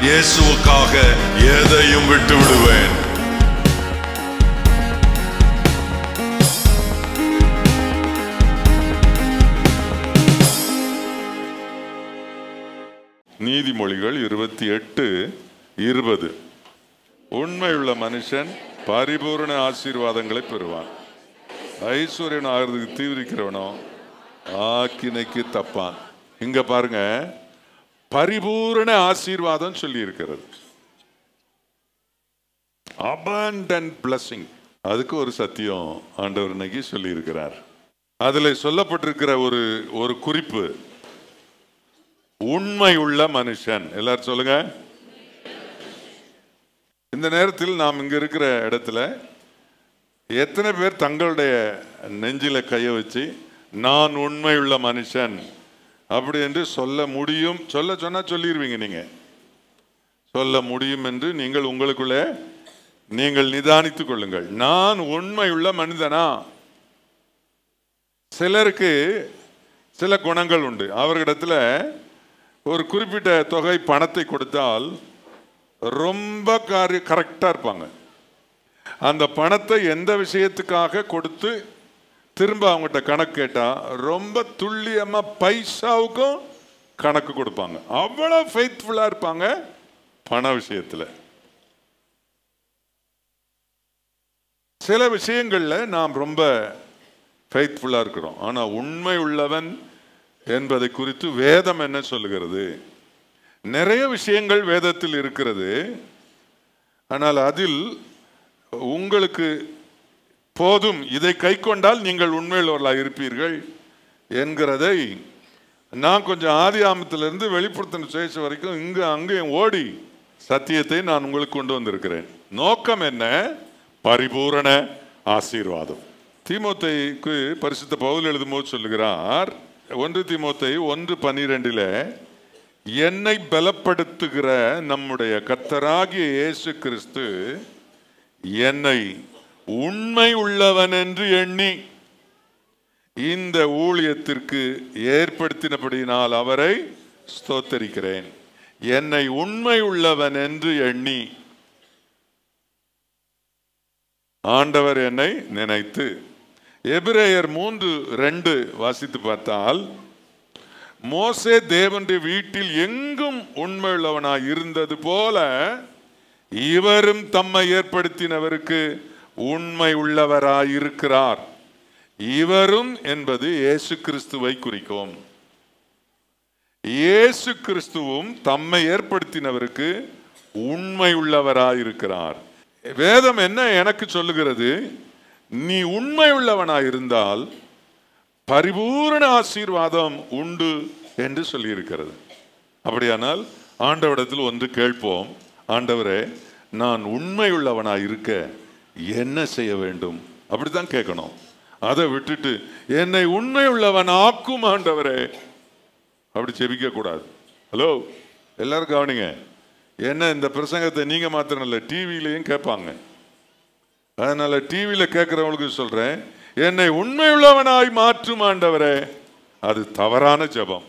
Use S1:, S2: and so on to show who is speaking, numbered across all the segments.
S1: இயேசுவுக்காக எதையும் விட்டு விடுவேன். நீதிமொழிகள் 28:20. உண்மையுள்ள மனுஷன் பரிபூர்ண ஆசீர்வாதங்களை பெறுவான். ஐஸ்வர்யன் ஆகிறதுக்கு தீவிரிக்கிறவனோ ஆக்கினைக்கு தப்பான். இங்க பாருங்க, பரிபூர்ண ஆசீர்வாதம் சொல்லி இருக்கிறது. abundant blessing. அதுக்கு ஒரு சத்தியம் ஆண்டவர் இன்னைக்கு சொல்லி இருக்கிறார். அதுல சொல்லப்பட்டிருக்கிற ஒரு குறிப்பு, உண்மை உள்ள மனுஷன். எல்லாரும் சொல்லுங்க. இந்த நேரத்தில் நாம் இங்க இருக்கிற இடத்துல எத்தனை பேர் தங்களுடைய நெஞ்சில கையை வச்சு நான் உண்மையுள்ள மனுஷன் அப்படி என்று சொல்ல முடியும்? சொன்னா சொல்லிடுவீங்க. நீங்க சொல்ல முடியும் என்று நீங்கள் உங்களுக்குள்ளே நீங்கள் நிதானித்துக் கொள்ளுங்கள். நான் உண்மையுள்ள மனிதனா? சிலருக்கு சில குணங்கள் உண்டு. அவர்களிடத்துல ஒரு குறிப்பிட்ட தொகை பணத்தை கொடுத்தால் ரொம்ப கரெக்டா இருப்பாங்க. அந்த பணத்தை எந்த விஷயத்துக்காக கொடுத்து திரும்ப அவங்ககிட்ட கணக்கு கேட்டா ரொம்ப துல்லியமா பைசாவுக்கும் கணக்கு கொடுப்பாங்க. அவ்வளவு ஃபெய்த்ஃபுல்லா இருப்பாங்க பண விஷயத்துல. சில விஷயங்கள்ல நாம் ரொம்ப ஃபெய்த்ஃபுல்லா இருக்கிறோம். ஆனா உண்மை உள்ளவன் என்பதை குறித்து வேதம் என்ன சொல்லுகிறது? நிறைய விஷயங்கள் வேதத்தில் இருக்கிறது. ஆனால் அதில் உங்களுக்கு போதும், இதை கை கொண்டால் நீங்கள் உண்மையுள்ளவர்களாக இருப்பீர்கள் என்கிறதை நான் கொஞ்சம் ஆதி ஆமத்திலிருந்து வெளிப்படுத்தின சுவிசேஷம் வரைக்கும் இங்கு அங்கேயும் ஓடி சத்தியத்தை நான் உங்களுக்கு கொண்டு வந்திருக்கிறேன். நோக்கம் என்ன? பரிபூரண ஆசீர்வாதம். தீமோத்தேயுக்கு பரிசுத்த பவுல் எழுதும்போது சொல்லுகிறார், 1 தீமோத்தேயு 1:12, என்னை பலப்படுத்துகிற நம்முடைய கர்த்தராகிய இயேசு கிறிஸ்து என்னை உண்மை உள்ளவன் என்று எண்ணி இந்த ஊழியத்திற்கு ஏற்படுத்தினபடியினால் அவரை ஸ்தோத்தரிக்கிறேன். என்னை உண்மை உள்ளவன் என்று எண்ணி ஆண்டவர் என்னை நினைத்து. எபிரேயர் 3:2 வாசித்து பார்த்தால், மோசே தேவனுடைய வீட்டில் எங்கும் உண்மையுள்ளவனாய் இருந்தது போல இவரும் தம்மை ஏற்படுத்தினவருக்கு உண்மை உள்ளவராயிருக்கிறார். இவரும் என்பது இயேசு கிறிஸ்துவை குறிக்கும். இயேசு கிறிஸ்துவும் தம்மை ஏற்படுத்தினவருக்கு உண்மை உள்ளவராயிருக்கிறார். வேதம் என்ன எனக்கு சொல்லுகிறது? நீ உண்மை உள்ளவனாயிருந்தால் பரிபூரண ஆசீர்வாதம் உண்டு என்று சொல்லி இருக்கிறது. அப்படியானால் ஆண்டவரிடத்தில் ஒன்று கேட்போம், ஆண்டவரே நான் உண்மை உள்ளவனாய் இருக்க என்ன செய்ய வேண்டும்? அப்படித்தான் கேட்கணும். அதை விட்டுட்டு என்னை உண்மை உள்ளவன் ஆக்கும் ஆண்டவரே அப்படி செபிக்க கூடாது. ஹலோ, எல்லாரும் கவனிங்க. என்ன இந்த பிரசங்கத்தை நீங்க மாத்திரம் இல்லை, டிவிலையும் கேட்பாங்க. அதனால டிவியில கேட்கிறவங்களுக்கு சொல்றேன், என்னை உண்மை உள்ளவனாய் மாற்றும் ஆண்டவரே. அது தவறான ஜெபம்.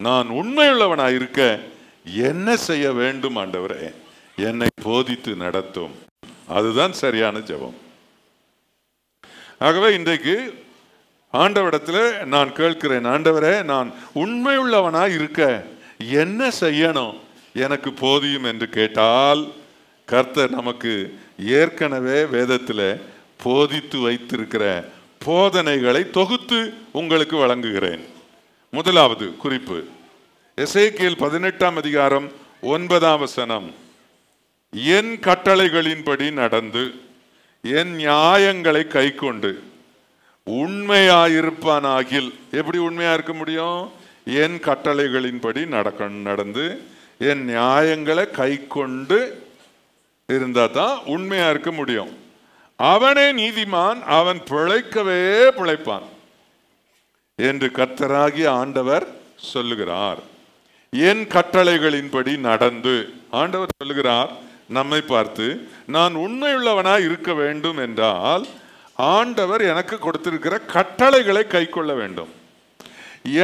S1: நான் உண்மை உள்ளவனாய் இருக்க என்ன செய்ய வேண்டும் ஆண்டவரே? என்னை போதித்து நடத்தும். அதுதான் சரியான ஜெபம். ஆகவே இன்றைக்கு ஆண்டவரிடத்தில் நான் கேட்கிறேன், ஆண்டவரே நான் உண்மை உள்ளவனாய் இருக்க என்ன செய்யணும், எனக்கு போதியும் என்று கேட்டால் கர்த்தர் நமக்கு ஏற்கனவே வேதத்தில் போதித்து வைத்திருக்கிற போதனைகளை தொகுத்து உங்களுக்கு வழங்குகிறேன். முதலாவது குறிப்பு, எசேக்கியேல் 18:9 என் கட்டளைகளின்படி நடந்து என் நியாயங்களை கை கொண்டு உண்மையாயிருப்பானாகில். எப்படி உண்மையா இருக்க முடியும்? என் கட்டளைகளின்படி நடந்து என் நியாயங்களை கை கொண்டு இருந்தா தான் உண்மையா இருக்க முடியும். அவனே நீதிமான், அவன் பிழைக்கவே பிழைப்பான் என்று கர்த்தராகிய ஆண்டவர் சொல்லுகிறார். என் கட்டளைகளின்படி நடந்து ஆண்டவர் சொல்லுகிறார் நம்மை பார்த்து. நான் உண்மையுள்ளவனாய் இருக்க வேண்டும் என்றால் ஆண்டவர் எனக்கு கொடுத்திருக்கிற கட்டளைகளை கை கொள்ள வேண்டும்.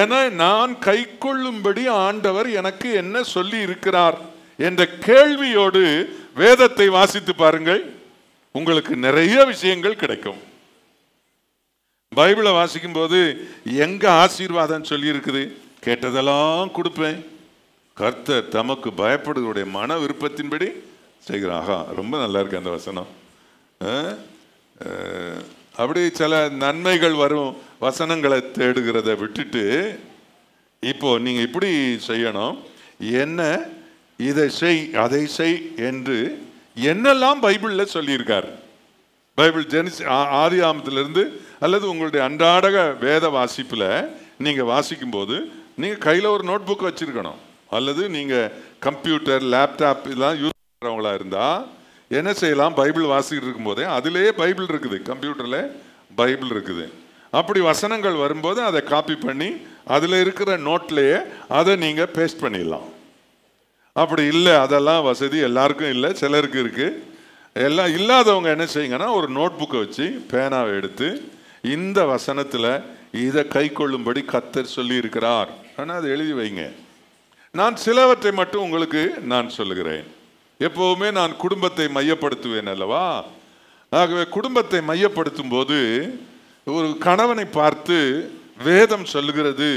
S1: என நான் கை கொள்ளும்படி ஆண்டவர் எனக்கு என்ன சொல்லி இருக்கிறார் என்ற கேள்வியோடு வேதத்தை வாசித்து பாருங்கள், உங்களுக்கு நிறைய விஷயங்கள் கிடைக்கும். பைபிளை வாசிக்கும் போது எங்க ஆசீர்வாதம் சொல்லி இருக்குது? கேட்டதெல்லாம் கொடுப்பேன், கர்த்தர் தமக்கு பயப்படுவதுடைய மன விருப்பத்தின்படி செய்கிறாங்க. ரொம்ப நல்லா இருக்கு அந்த வசனம். அப்படி சில நன்மைகள் வரும் வசனங்களை தேடுகிறத விட்டுட்டு இப்போ நீங்க இப்படி செய்யணும், என்ன இதை செய் அதை செய் என்று என்னெல்லாம் பைபிள்ல சொல்லியிருக்கார். பைபிள் ஆதி ஆமத்திலிருந்து அல்லது உங்களுடைய அன்றாட வேத வாசிப்புல நீங்க வாசிக்கும் போது நீங்க கையில ஒரு நோட் புக் வச்சிருக்கணும். அல்லது நீங்க கம்ப்யூட்டர் லேப்டாப் இதெல்லாம் யூஸ் பண்றவங்களா இருந்தா என்ன செய்யலாம், பைபிள் வாசிக்கிட்டு இருக்கும் போதே அதிலேயே பைபிள் இருக்குது, கம்ப்யூட்டர்ல பைபிள் இருக்குது. அப்படி வசனங்கள் வரும்போது அதை காப்பி பண்ணி அதுல இருக்கிற நோட்லயே அதை நீங்க பேஸ்ட் பண்ணிடலாம். அப்படி இல்லை, அதெல்லாம் வசதி எல்லாருக்கும் இல்லை, சிலருக்கு இருக்கு. எல்லாம் இல்லாதவங்க என்ன செய்யுங்கன்னா ஒரு நோட் புக்கை வச்சு பேனாவை எடுத்து இந்த வசனத்துல இதை கை கொள்ளும்படி கர்த்தர் சொல்லி இருக்கிறார், ஆனால் அதை எழுதி வைங்க. நான் சிலவற்றை மட்டும் உங்களுக்கு நான் சொல்லுகிறேன். எப்பவுமே நான் குடும்பத்தை மையப்படுத்துவேன் அல்லவா? ஆகவே குடும்பத்தை மையப்படுத்தும் போது ஒரு கணவனை பார்த்து வேதம் சொல்லுகிறது,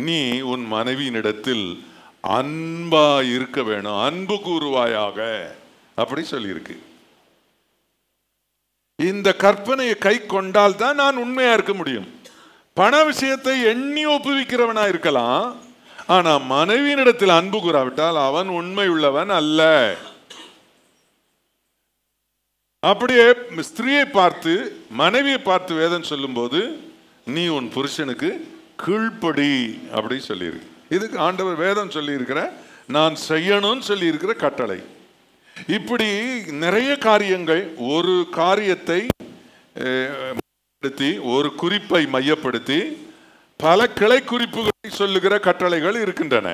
S1: நீ உன் மனைவியினிடத்தில் அன்பா இருக்க வேணும், அன்பு கூறுவாயாக, அப்படி சொல்லியிருக்கு. இந்த கற்பனையை கை கொண்டால் தான் நான் உண்மையா இருக்க முடியும். பண விஷயத்தை எண்ணி ஒப்புவிக்கிறவனா இருக்கலாம், ஆனா மனைவியினிடத்தில் அன்பு கூறாவிட்டால் அவன் உண்மை உள்ளவன் அல்ல. அப்படியே ஸ்திரீயை பார்த்து மனைவியை பார்த்து வேதம் சொல்லும் போது நீ உன் புருஷனுக்கு கீழ்ப்படி அப்படி சொல்லியிருக்கு. இதுக்கு ஆண்டவர் வேதம் சொல்லி இருக்கிற, நான் செய்யணும்னு சொல்லி இருக்கிற கட்டளை. இப்படி நிறைய காரியங்கள் ஒரு காரியத்தை ஒரு குறிப்பை மையப்படுத்தி பல கிளை குறிப்புகளை சொல்லுகிற கட்டளைகள் இருக்கின்றன.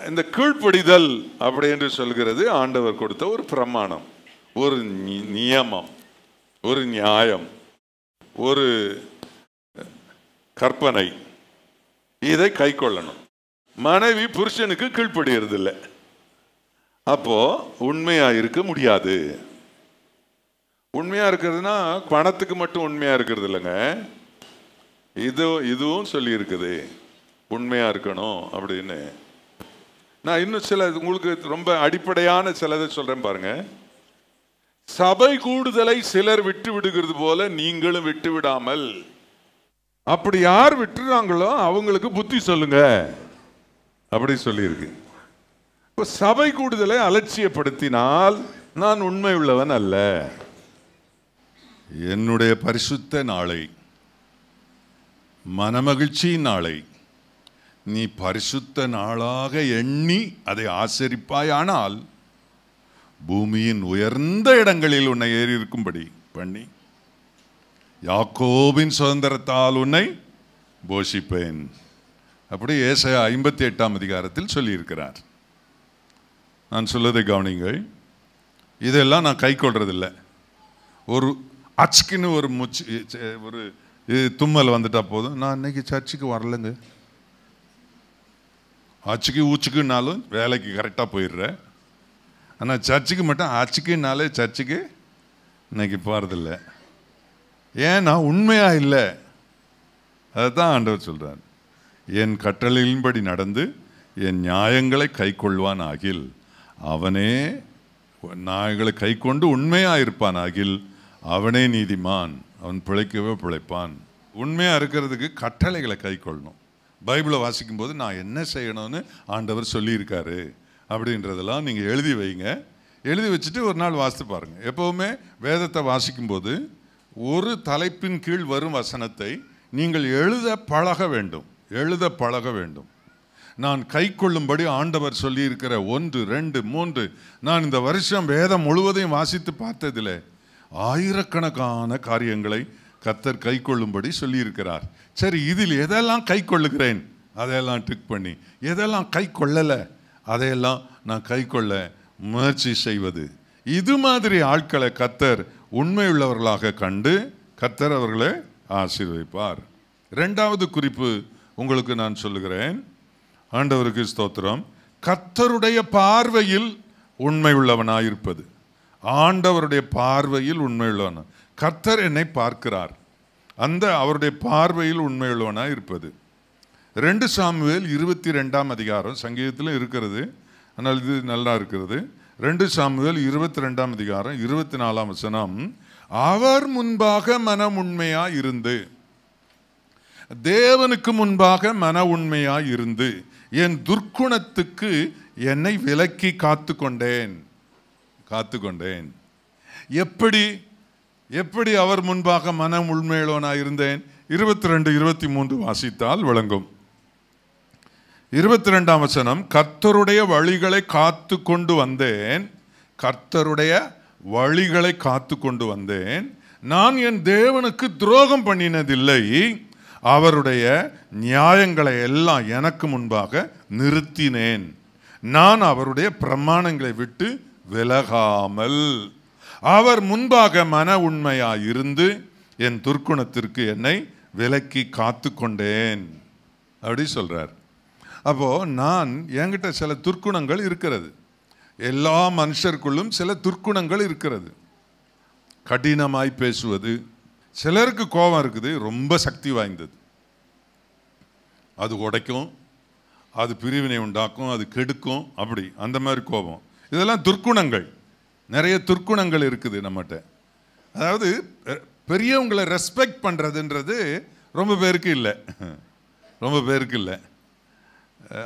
S1: இந்த கீழ்ப்படிதல் அப்படி என்று சொல்கிறது ஆண்டவர் கொடுத்த ஒரு பிரமாணம், ஒரு நியமம், ஒரு நியாயம், ஒரு கற்பனை. இதை கை கொள்ளணும். மனைவி புருஷனுக்கு கீழ்ப்படுகிறது இல்லை, அப்போ உண்மையா இருக்க முடியாது. உண்மையா இருக்கிறதுனா பணத்துக்கு மட்டும் உண்மையா இருக்கிறது இல்லைங்க, இதுவும் சொல்லி இருக்குது உண்மையா இருக்கணும் அப்படின்னு. நான் இன்னும் சில உங்களுக்கு ரொம்ப அடிப்படையான சிலதை சொல்றேன் பாருங்க. சபை கூடுதலை சிலர் விட்டு விடுகிறது போல நீங்களும் விட்டு விடாமல், அப்படி யார் விட்டுறாங்களோ அவங்களுக்கு புத்தி சொல்லுங்க அப்படி சொல்லியிருக்கு. இப்போ சபை கூடுதலை அலட்சியப்படுத்தினால் நான் உண்மை உள்ளவன் அல்ல. என்னுடைய பரிசுத்த நாளை, மனமகிழ்ச்சி நாளை நீ பரிசுத்த நாளாக எண்ணி அதை ஆசரிப்பாயானால் பூமியின் உயர்ந்த இடங்களில் உன்னை ஏறி இருக்கும்படி பண்ணி யாக்கோபின் சுதந்திரத்தால் உன்னை போஷிப்பேன். அப்படி ஏசாயா 58ஆம் அதிகாரத்தில் சொல்லியிருக்கிறார். நான் சொல்வதை கவனிங்கள். இதெல்லாம் நான் கை கொள்றதில்லை. ஒரு அச்சுக்குன்னு ஒரு தும்மல் வந்துட்டா போதும், நான் இன்னைக்கு சர்ச்சுக்கு வரலைங்க, அச்சுக்கு ஊச்சுக்குன்னாலும் வேலைக்கு கரெக்டாக போயிடுறேன். ஆனால் சர்ச்சுக்கு மட்டும் அச்சுக்குன்னாலே சர்ச்சுக்கு இன்னைக்கு போகிறதில்ல. ஏன்னா உண்மையா இல்லை. அதுதான் ஆண்டவர் சொல்றார், என் கட்டளையின்படி நடந்து என் நியாயங்களை கை கொள்வான் ஆகில் அவனே, நியாயங்களை கை கொண்டு உண்மையா இருப்பான் ஆகில் அவனே நீதிமான், அவன் பிழைக்கவே பிழைப்பான். உண்மையா இருக்கிறதுக்கு கட்டளைகளை கை கொள்ளணும். பைபிளை வாசிக்கும் போது நான் என்ன செய்யணும்னு ஆண்டவர் சொல்லியிருக்காரு அப்படின்றதெல்லாம் நீங்கள் எழுதி வைங்க. எழுதி வச்சுட்டு ஒரு நாள் வாசித்து பாருங்க. எப்பவுமே வேதத்தை வாசிக்கும் போது ஒரு தலைப்பின் கீழ் வரும் வசனத்தை நீங்கள் எழுத பழக வேண்டும், எழுத பழக வேண்டும். நான் கை கொள்ளும்படி ஆண்டவர் சொல்லி இருக்கிற 1, 2, 3 நான் இந்த வருஷம் வேதம் முழுவதையும் வாசித்து பார்த்ததில் ஆயிரக்கணக்கான காரியங்களை கர்த்தர் கை கொள்ளும்படி சொல்லியிருக்கிறார். சரி, இதில் எதெல்லாம் கை கொள்ளுகிறேன் அதையெல்லாம் டிக் பண்ணி, எதெல்லாம் கை கொள்ளலை அதையெல்லாம் நான் கை கொள்ள முயற்சி செய்வது. இது மாதிரி ஆட்களை கர்த்தர் உண்மையுள்ளவர்களாக கண்டு கர்த்தர் அவர்களை ஆசீர்வதிப்பார். 2வது குறிப்பு உங்களுக்கு நான் சொல்லுகிறேன். ஆண்டவருக்கு ஸ்தோத்திரம். கர்த்தருடைய பார்வையில் உண்மை உள்ளவனாயிருப்பது. ஆண்டவருடைய பார்வையில் உண்மை உள்ளவனா, கர்த்தர் என்னை பார்க்கிறார், அந்த அவருடைய பார்வையில் உண்மை உள்ளவனாக இருப்பது. 2 சாமுவேல் 22ஆம் அதிகாரம், சங்கீதத்தில் இருக்கிறது, ஆனால் இது நல்லா இருக்கிறது. 2 சாமுவேல் 22ஆம் அதிகாரம் 24ஆம் வசனம், அவர் முன்பாக மன உண்மையா இருந்து, தேவனுக்கு முன்பாக மன உண்மையா இருந்து என் துர்க்குணத்துக்கு என்னை விலக்கி காத்து கொண்டேன். எப்படி அவர் முன்பாக மன உண்மையுள்ளவனாய் இருந்தேன்? 22, 23 வாசித்தால் விளங்கும். 22ஆம் வசனம், கர்த்தருடைய வழிகளை காத்து கொண்டு வந்தேன், கர்த்தருடைய வழிகளை காத்து கொண்டு வந்தேன், நான் என் தேவனுக்கு துரோகம் பண்ணினதில்லை, அவருடைய நியாயங்களை எல்லாம் எனக்கு முன்பாக நிறுத்தினேன், நான் அவருடைய பிரமாணங்களை விட்டு விலகாமல் அவர் முன்பாக மன உண்மையாய் இருந்து என் துர்க்குணத்திற்கு என்னை விலக்கி காத்து கொண்டேன் அப்படி சொல்றார். அப்போ என்கிட்ட சில துர்க்குணங்கள் இருக்கிறது. எல்லா மனுஷருக்குள்ளும் சில துர்க்குணங்கள் இருக்கிறது. கடினமாய் பேசுவது, சிலருக்கு கோபம் இருக்குது, ரொம்ப சக்தி வாய்ந்தது, அது உடைக்கும், அது பிரிவினை உண்டாக்கும், அது கெடுக்கும், அப்படி அந்த மாதிரி கோபம். இதெல்லாம் துர்க்குணங்கள். நிறைய துர்க்குணங்கள் இருக்குது நம்மகிட்ட. அதாவது பெரியவங்களை ரெஸ்பெக்ட் பண்ணுறதுன்றது ரொம்ப பேருக்கு இல்லை.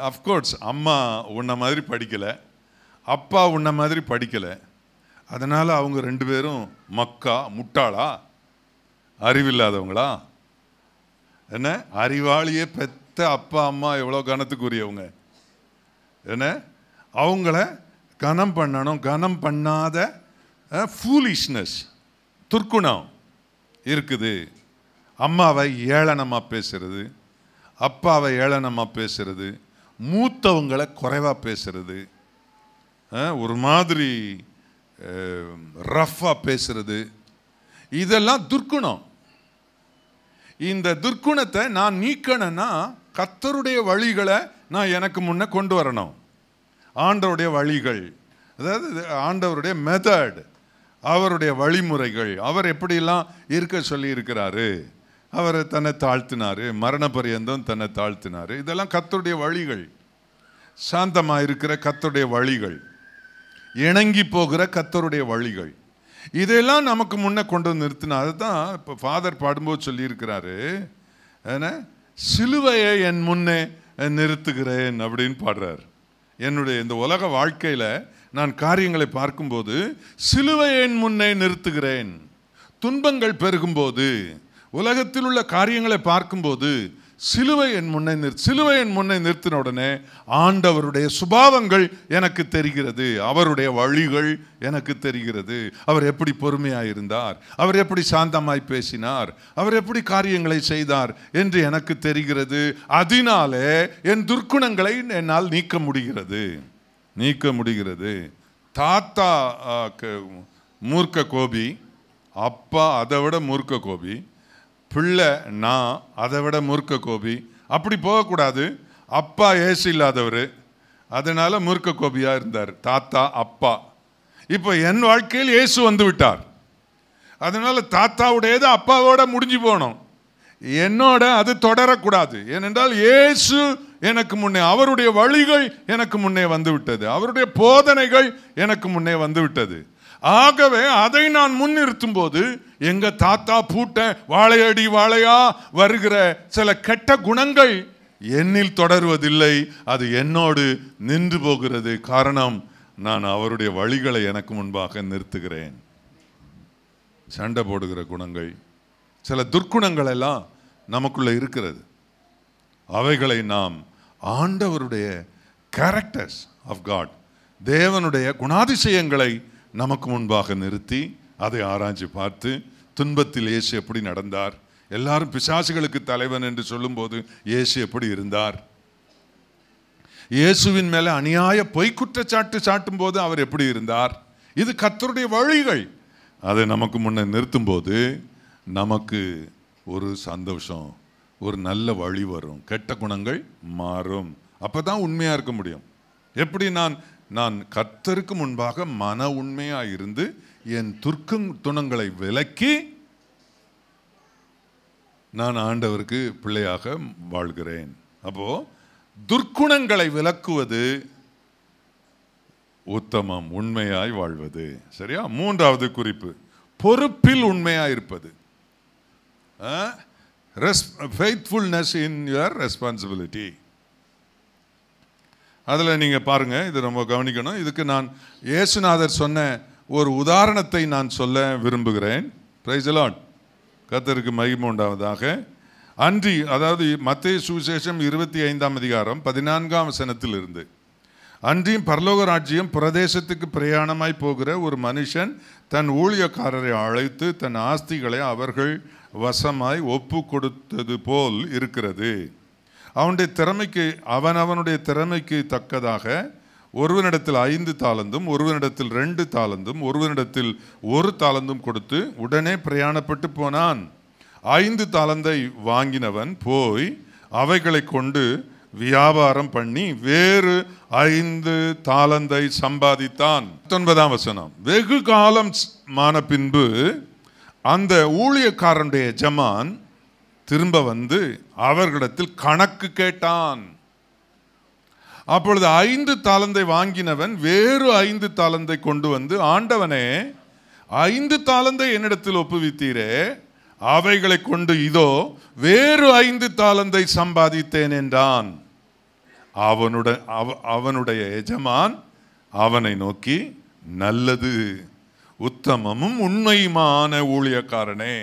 S1: அஃப்கோர்ஸ் அம்மா உன்ன மாதிரி படிக்கலை, அப்பா உன்ன மாதிரி படிக்கலை, அதனால் அவங்க 2 பேரும் முட்டாளா, அறிவில்லாதவங்களா? என்ன, அறிவாளியே பெத்த அப்பா அம்மா எவ்வளோ கனத்துக்குரியவங்க. என்ன, அவங்கள கனம் பண்ணணும். கனம் பண்ணாத ஃபூலிஷ்னஸ், துர்க்குணம் இருக்குது. அம்மாவை ஏளனமாக பேசுறது, அப்பாவை ஏளனமாக பேசுறது, மூத்தவங்களை குறைவாக பேசுறது, ஒரு மாதிரி ரஃப்பாக பேசுறது, இதெல்லாம் துர்க்குணம். இந்த துர்க்குணத்தை நான் நீக்கணும்னா கர்த்தருடைய வழிகளை நான் எனக்கு முன்ன கொண்டு வரணும். ஆண்டவருடைய வழிகள், அதாவது ஆண்டவருடைய மெத்தட், அவருடைய வழிமுறைகள், அவர் எப்படிலாம் இருக்க சொல்லி இருக்கிறாரு, அவர் தன்னை தாழ்த்தினார், மரண பரியந்தம் தன்னை தாழ்த்தினார், இதெல்லாம் கர்த்தருடைய வழிகள். சாந்தமாக இருக்கிற கர்த்தருடைய வழிகள், இணங்கி போகிற கர்த்தருடைய வழிகள், இதெல்லாம் நமக்கு முன்னே கொண்டு வந்து நிறுத்தினா. அதுதான் இப்போ ஃபாதர் பாடும்போது சொல்லியிருக்கிறாரு, ஏன்னா சிலுவையை என் முன்னே நிறுத்துகிறேன் அப்படின்னு பாடுறார். என்னுடைய இந்த உலக வாழ்க்கையில் நான் காரியங்களை பார்க்கும்போது சிலுவையை என் முன்னே நிறுத்துகிறேன். துன்பங்கள் பெருகும்போது, உலகத்தில் உள்ள காரியங்களை பார்க்கும்போது சிலுவை என் முன்னே நிறுத்தின உடனே ஆண்டவருடைய சுபாவங்கள் எனக்கு தெரிகிறது, அவருடைய வழிகள் எனக்கு தெரிகிறது. அவர் எப்படி பொறுமையாக இருந்தார், அவர் எப்படி சாந்தமாய் பேசினார், அவர் எப்படி காரியங்களை செய்தார் என்று எனக்கு தெரிகிறது. அதனாலே என் துர்க்குணங்களை என்னால் நீக்க முடிகிறது. தாத்தா மூர்க்க கோபி, அப்பா அதை விட மூர்க்க கோபி, பிள்ளை நான் அதை விட மூர்க்க கோபி. அப்படி போகக்கூடாது. அப்பா ஏசு இல்லாதவர், அதனால மூர்க்க கோபியாக இருந்தார் தாத்தா அப்பா. இப்போ என் வாழ்க்கையில் இயேசு வந்து விட்டார், அதனால தாத்தாவுடையது அப்பாவோட முடிஞ்சு போகணும், என்னோட அது தொடரக்கூடாது. ஏனென்றால் இயேசு எனக்கு முன்னே, அவருடைய வழிகள் எனக்கு முன்னே வந்து விட்டது, அவருடைய போதனைகள் எனக்கு முன்னே வந்து விட்டது. ஆகவே அதை நான் முன்னிறுத்தும் போது எங்க தாத்தா பூட்ட வாழையடி வாழையா வருகிற சில கெட்ட குணங்கள் என்னில் தொடருவதில்லை, அது என்னோடு நின்று போகிறது. காரணம், நான் அவருடைய வழிகளை எனக்கு முன்பாக நிறுத்துகிறேன். சண்டை போடுகிற குணங்கள், சில துர்க்குணங்கள் எல்லாம் நமக்குள்ள இருக்கிறது. அவைகளை நாம் ஆண்டவருடைய கேரக்டர்ஸ் ஆஃப் காட், தேவனுடைய குணாதிசயங்களை நமக்கு முன்பாக நிறுத்தி அதை ஆராய்ச்சி பார்த்து, துன்பத்தில் இயேசு எப்படி நடந்தார், எல்லாரும் பிசாசுகளுக்கு தலைவன் என்று சொல்லும்போது இயேசு எப்படி இருந்தார், இயேசுவின் மேலே அநியாய பொய்க்குற்றச்சாட்டு சாட்டும் போது அவர் எப்படி இருந்தார், இது கர்த்தருடைய வழிகள். அதை நமக்கு முன்னே நிறுத்தும் போது நமக்கு ஒரு சந்தோஷம், ஒரு நல்ல வழி வரும், கெட்ட குணங்கள் மாறும். அப்பதான் உண்மையா இருக்க முடியும். எப்படி நான் கர்த்தருக்கு முன்பாக மன உண்மையாக இருந்து என் துணங்களை விலக்கி நான் ஆண்டவருக்கு பிள்ளையாக வாழ்கிறேன். அப்போ துர்க்குணங்களை விலக்குவது உத்தமம், உண்மையாய் வாழ்வது. சரியா? மூன்றாவது குறிப்பு, பொறுப்பில் உண்மையாய் இருப்பது. faithfulness in your responsibility. அதில் நீங்கள் பாருங்கள், இது ரொம்ப கவனிக்கணும். இதுக்கு நான் இயேசுநாதர் சொன்ன ஒரு உதாரணத்தை நான் சொல்ல விரும்புகிறேன். Praise the Lord. கர்த்தருக்கு மகிமை உண்டாவதாக. அதாவது மத்தேயு சுவிசேஷம் 25ஆம் அதிகாரம் 14ஆம் வசனத்திலிருந்து, அன்றியும் பரலோக ராஜ்யம் பிரதேசத்துக்கு பிரயாணமாய் போகிற ஒரு மனுஷன் தன் ஊழியக்காரரை அழைத்து தன் ஆஸ்திகளை அவர்கள் வசமாய் ஒப்பு கொடுத்தது போல் இருக்கிறது. அவனுடைய திறமைக்கு தக்கதாக ஒருவனிடத்தில் 5 தாலந்தும் ஒருவனிடத்தில் 2 தாலந்தும் ஒருவனிடத்தில் 1 தாலந்தும் கொடுத்து உடனே பிரயாணப்பட்டு போனான். 5 தாலந்தை வாங்கினவன் போய் அவைகளை கொண்டு வியாபாரம் பண்ணி வேறு 5 தாலந்தை சம்பாதித்தான். 19ஆம் வசனம், வெகு காலம் மான பின்பு அந்த ஊழியக்காரனுடைய எஜமான் திரும்ப வந்து அவர்களிடத்தில் கணக்கு கேட்டான். அப்பொழுது 5 தாலந்தை வாங்கினவன் வேறு 5 தாலந்தை கொண்டு வந்து, ஆண்டவனே 5 தாலந்தை என்னிடத்தில் ஒப்புவித்தீரே, அவைகளை கொண்டு இதோ வேறு 5 தாலந்தை சம்பாதித்தேன் என்றான். அவனுடைய எஜமான் அவனை நோக்கி, நல்லது உத்தமமும் உண்மையுமான ஊழியக்காரனே,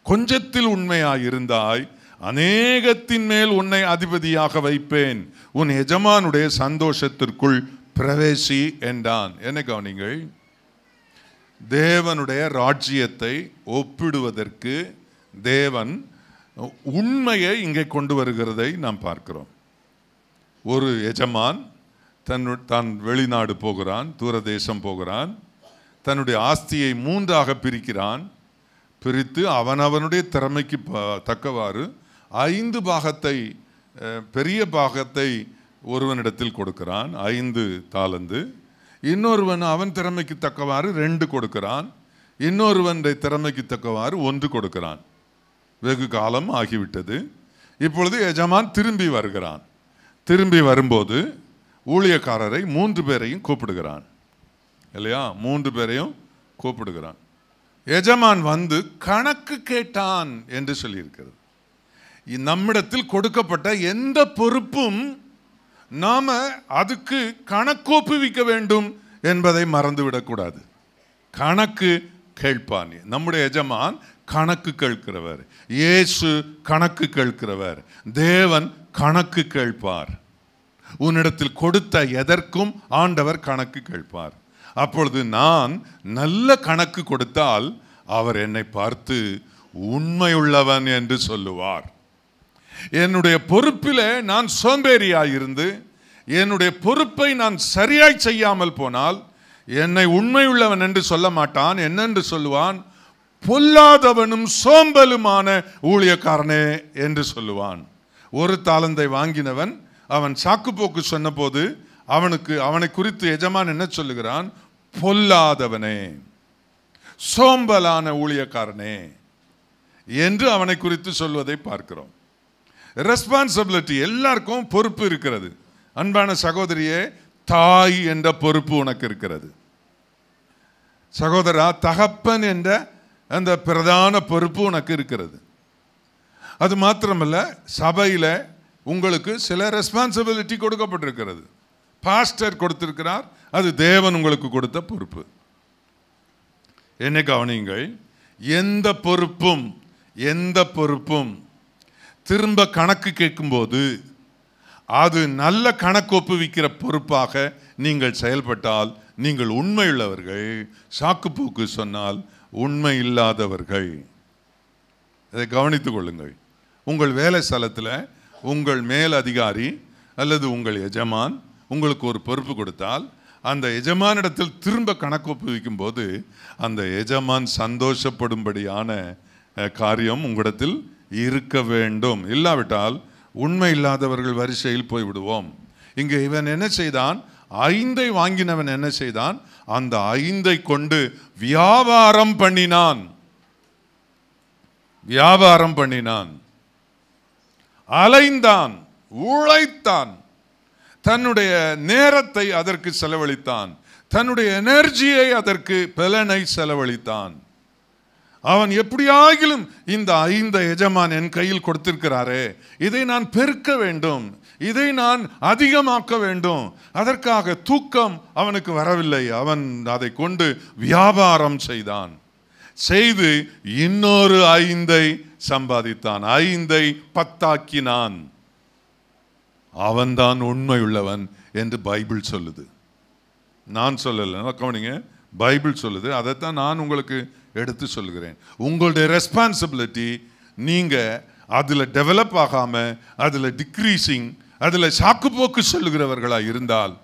S1: கொஞ்சத்தில் உண்மையாயிருந்தாய், அநேகத்தின் மேல் உன்னை அதிபதியாக வைப்பேன், உன் எஜமானுடைய சந்தோஷத்திற்குள் பிரவேசி என்றான். என்ன கவனிங்கள், தேவனுடைய ராஜ்யத்தை ஒப்பிடுவதற்கு தேவன் உண்மையை இங்கே கொண்டு வருகிறதை நாம் பார்க்கிறோம். ஒரு எஜமான் தான் வெளிநாடு போகிறான், தூரதேசம் போகிறான், தன்னுடைய ஆஸ்தியை 3ஆக பிரிக்கிறான். பிரித்து அவனுடைய திறமைக்கு தக்கவாறு 5 பாகத்தை, பெரிய பாகத்தை ஒருவனிடத்தில் கொடுக்கிறான், 5 தாலந்து. இன்னொருவன் அவன் திறமைக்கு தக்கவாறு 2 கொடுக்கிறான். இன்னொருவனுடைய திறமைக்கு தக்கவாறு 1 கொடுக்கிறான். வெகு காலம் ஆகிவிட்டது. இப்பொழுது எஜமான் திரும்பி வருகிறான். திரும்பி வரும்போது ஊழியக்காரரை 3 பேரையும் கூப்பிடுகிறான். இல்லையா? 3 பேரையும் கூப்பிடுகிறான். எஜமான் வந்து கணக்கு கேட்டான் என்று சொல்லியிருக்கிறது. நம்மிடத்தில் கொடுக்கப்பட்ட எந்த பொறுப்பும் நாம அதுக்கு கணக்கொப்புவிக்க வேண்டும் என்பதை மறந்துவிடக்கூடாது. கணக்கு கேட்பான். நம்முடைய எஜமான் கணக்கு கேட்கிறவர். இயேசு கணக்கு கேட்கிறவர். தேவன் கணக்கு கேட்பார். உன்னிடத்தில் கொடுத்த எதற்கும் ஆண்டவர் கணக்கு கேட்பார். அப்பொழுது நான் நல்ல கணக்கு கொடுத்தால் அவர் என்னை பார்த்து உண்மையுள்ளவன் என்று சொல்லுவார். என்னுடைய பொறுப்பிலே நான் சோம்பேறியாயிருந்து என்னுடைய பொறுப்பை நான் சரியாய் செய்யாமல் போனால் என்னை உண்மையுள்ளவன் என்று சொல்ல மாட்டான். என்னென்று சொல்லுவான்? பொல்லாதவனும் சோம்பலுமான ஊழியக்காரனே என்று சொல்லுவான். 1 தாலந்தை வாங்கினவன் அவன் சாக்குப்போக்கு சொன்ன போது அவனை குறித்து எஜமான் என்ன சொல்லுகிறான்? பொல்லாதவனே, சோம்பலான ஊழியக்காரனே என்று அவனை குறித்து சொல்வதை பார்க்கிறோம். ரெஸ்பான்சிபிலிட்டி, எல்லாருக்கும் பொறுப்பு இருக்கிறது. அன்பான சகோதரியே, தாய் என்ற பொறுப்பு உனக்கு இருக்கிறது. சகோதரா, தகப்பன் என்ற அந்த பிரதான பொறுப்பு உனக்கு இருக்கிறது. அது மாத்திரமல்ல, சபையில் உங்களுக்கு சில ரெஸ்பான்சிபிலிட்டி கொடுக்கப்பட்டிருக்கிறது. பாஸ்டர் கொடுத்திருக்கிறார், அது தேவன் உங்களுக்கு கொடுத்த பொறுப்பு. என்ன கவனியுங்கள், எந்த பொறுப்பும் திரும்ப கணக்கு கேட்கும்போது அது நல்ல கணக்கு ஒப்புவிக்கிற பொறுப்பாக நீங்கள் செயல்பட்டால் நீங்கள் உண்மையுள்ளவர்கள். சாக்குப்போக்கு சொன்னால் உண்மை இல்லாதவர்கள். இதை கவனித்துக் கொள்ளுங்கள். உங்கள் வேலை ஸ்தலத்தில் உங்கள் மேல் அதிகாரி அல்லது உங்கள் எஜமான் உங்களுக்கு ஒரு பொறுப்பு கொடுத்தால் அந்த எஜமானிடத்தில் திரும்ப கணக்கு ஒப்புவிக்கும் போது அந்த எஜமான் சந்தோஷப்படும்படியான காரியம் உங்களிடத்தில் இருக்க வேண்டும். இல்லாவிட்டால் உண்மை இல்லாதவர்கள் வரிசையில் போய்விடுவோம். இங்கே இவன் என்ன செய்தான்? 5 வாங்கினவன் என்ன செய்தான்? அந்த 5 கொண்டு வியாபாரம் பண்ணினான். வியாபாரம் பண்ணினான், அலைந்தான், உழைத்தான், தன்னுடைய நேரத்தை அதற்கு செலவழித்தான், தன்னுடைய எனர்ஜியை அதற்கு பலனை செலவழித்தான். அவன் எப்படியாகிலும் இந்த 5 எஜமான் என் கையில் கொடுத்திருக்கிறாரே, இதை நான் பெருக்க வேண்டும், இதை நான் அதிகமாக்க வேண்டும். அதற்காக தூக்கம் அவனுக்கு வரவில்லை. அவன் அதை கொண்டு வியாபாரம் செய்தான். செய்து இன்னொரு 5 சம்பாதித்தான். 5 10ஆக்கினான். அவன்தான் உண்மை உள்ளவன் என்று பைபிள் சொல்லுது. நான் சொல்லல, கவனிங்க, பைபிள் சொல்லுது. அதைத்தான் நான் உங்களுக்கு எடுத்து சொல்லுகிறேன். உங்களுடைய ரெஸ்பான்சிபிலிட்டி, நீங்க அதுல டெவலப் ஆகாம, அதுல டிக்ரீசிங், அதுல சாக்குப்போக்கு சொல்லுகிறவர்களா இருந்தால்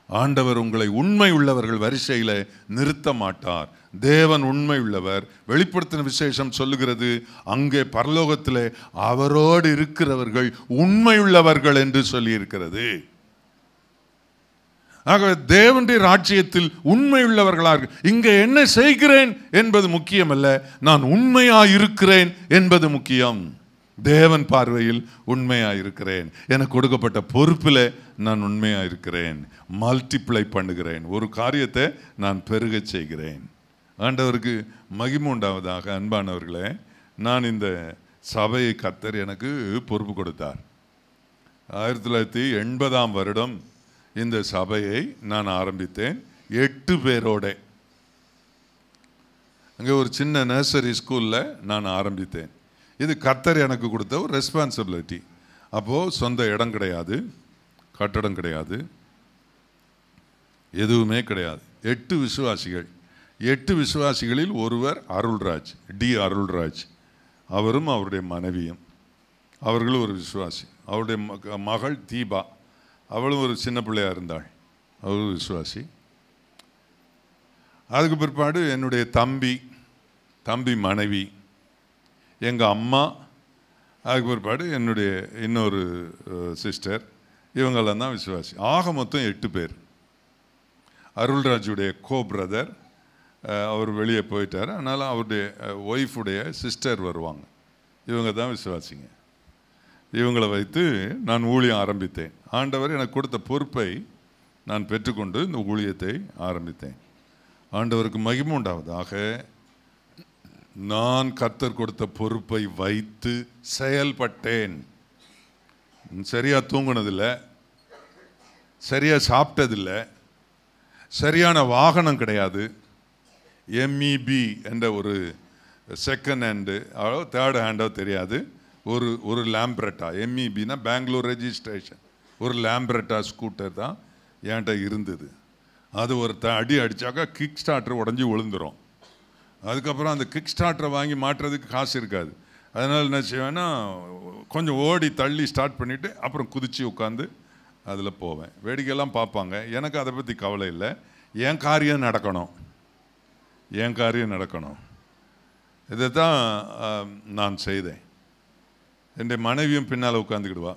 S1: ஆண்டவர் உங்களை உண்மை உள்ளவர்கள் வரிசையில நிறுத்த மாட்டார். தேவன் உண்மை உள்ளவர். வெளிப்படுத்தின விசேஷம் சொல்லுகிறது, அங்கே பரலோகத்திலே அவரோடு இருக்கிறவர்கள் உண்மை உள்ளவர்கள் என்று சொல்லி இருக்கிறது. ஆகவே தேவனுடைய ராஜ்யத்தில் உண்மை உள்ளவர்களாக, இங்கே என்ன செய்கிறேன் என்பது முக்கியமல்ல, நான் உண்மையாயிருக்கிறேன் என்பது முக்கியம். தேவன் பார்வையில் உண்மையாயிருக்கிறேன். எனக்கு கொடுக்கப்பட்ட பொறுப்பில் நான் உண்மையாயிருக்கிறேன். மல்டிப்ளை பண்ணுகிறேன். ஒரு காரியத்தை நான் பெருக செய்கிறேன். ஆண்டவருக்கு மகிமை உண்டாவதாக. அன்பானவர்களே, நான் இந்த சபையை கர்த்தர் எனக்கு பொறுப்பு கொடுத்தார். 1980ஆம் வருடம் இந்த சபையை நான் ஆரம்பித்தேன். 8 பேரோட. அங்கே ஒரு சின்ன நர்சரி ஸ்கூலில் நான் ஆரம்பித்தேன். இது கர்த்தர் எனக்கு கொடுத்த ஒரு ரெஸ்பான்சிபிலிட்டி. அப்போது சொந்த இடம் கிடையாது, கட்டடம் கிடையாது, எதுவுமே கிடையாது. 8 விசுவாசிகள். 8 விசுவாசிகளில் ஒருவர் அருள்ராஜ், அருள்ராஜ். அவரும் அவருடைய மனைவியும், அவர்களும் ஒரு விசுவாசி. அவருடைய மகள் தீபா, அவளும் ஒரு சின்ன பிள்ளையாக இருந்தாள், அவளும் விசுவாசி. அதுக்கு பிற்பாடு என்னுடைய தம்பி மனைவி, எங்கள் அம்மா, அதுக்கு பிற்பாடு என்னுடைய இன்னொரு சிஸ்டர், இவங்கெல்லாம் தான் விசுவாசி. ஆக மொத்தம் 8 பேர். அருள்ராஜுடைய பிரதர் அவர் வெளியே போயிட்டார். அதனால் அவருடைய ஒய்ஃபுடைய சிஸ்டர் வருவாங்க. இவங்க தான் விசுவாசிங்க. இவங்களை வைத்து நான் ஊழியம் ஆரம்பித்தேன். ஆண்டவர் எனக்கு கொடுத்த பொறுப்பை நான் பெற்றுக்கொண்டு இந்த ஊழியத்தை ஆரம்பித்தேன். ஆண்டவருக்கு மகிமை உண்டாவதாக. நான் கர்த்தர் கொடுத்த பொறுப்பை வைத்து செயல்பட்டேன். சரியாக தூங்குனதில்லை, சரியாக சாப்பிட்டதில்லை, சரியான வாகனம் கிடையாது. MEB என்ற ஒரு செகண்ட் ஹேண்டு, தேர்ட் ஹேண்டோ தெரியாது, ஒரு லேம்ப்ரெட்டா, MEBனா பெங்களூர் ரெஜிஸ்ட்ரேஷன், ஒரு லேம்ப்ரெட்டா ஸ்கூட்டர் தான் என்கிட்ட இருந்தது. அது ஒரு அடி அடித்தாக்கா கிக் ஸ்டார்டர் உடஞ்சி விழுந்துடும். அதுக்கப்புறம் அந்த கிக் ஸ்டார்டரை வாங்கி மாட்டுறதுக்கு காசு இருக்காது. அதனால் என்ன செய்வேன்னா, கொஞ்சம் ஓடி தள்ளி ஸ்டார்ட் பண்ணிவிட்டு அப்புறம் குதித்து உட்காந்து அதில் போவேன். வேடிக்கையெல்லாம் பார்ப்பாங்க. எனக்கு அதை பற்றி கவலை இல்லை. என் காரியம் நடக்கணும், என் காரியம் நடக்கணும். இதை தான் நான் செய்தேன். என்னுடைய மனைவியும் பின்னால் உட்காந்துக்கிடுவா.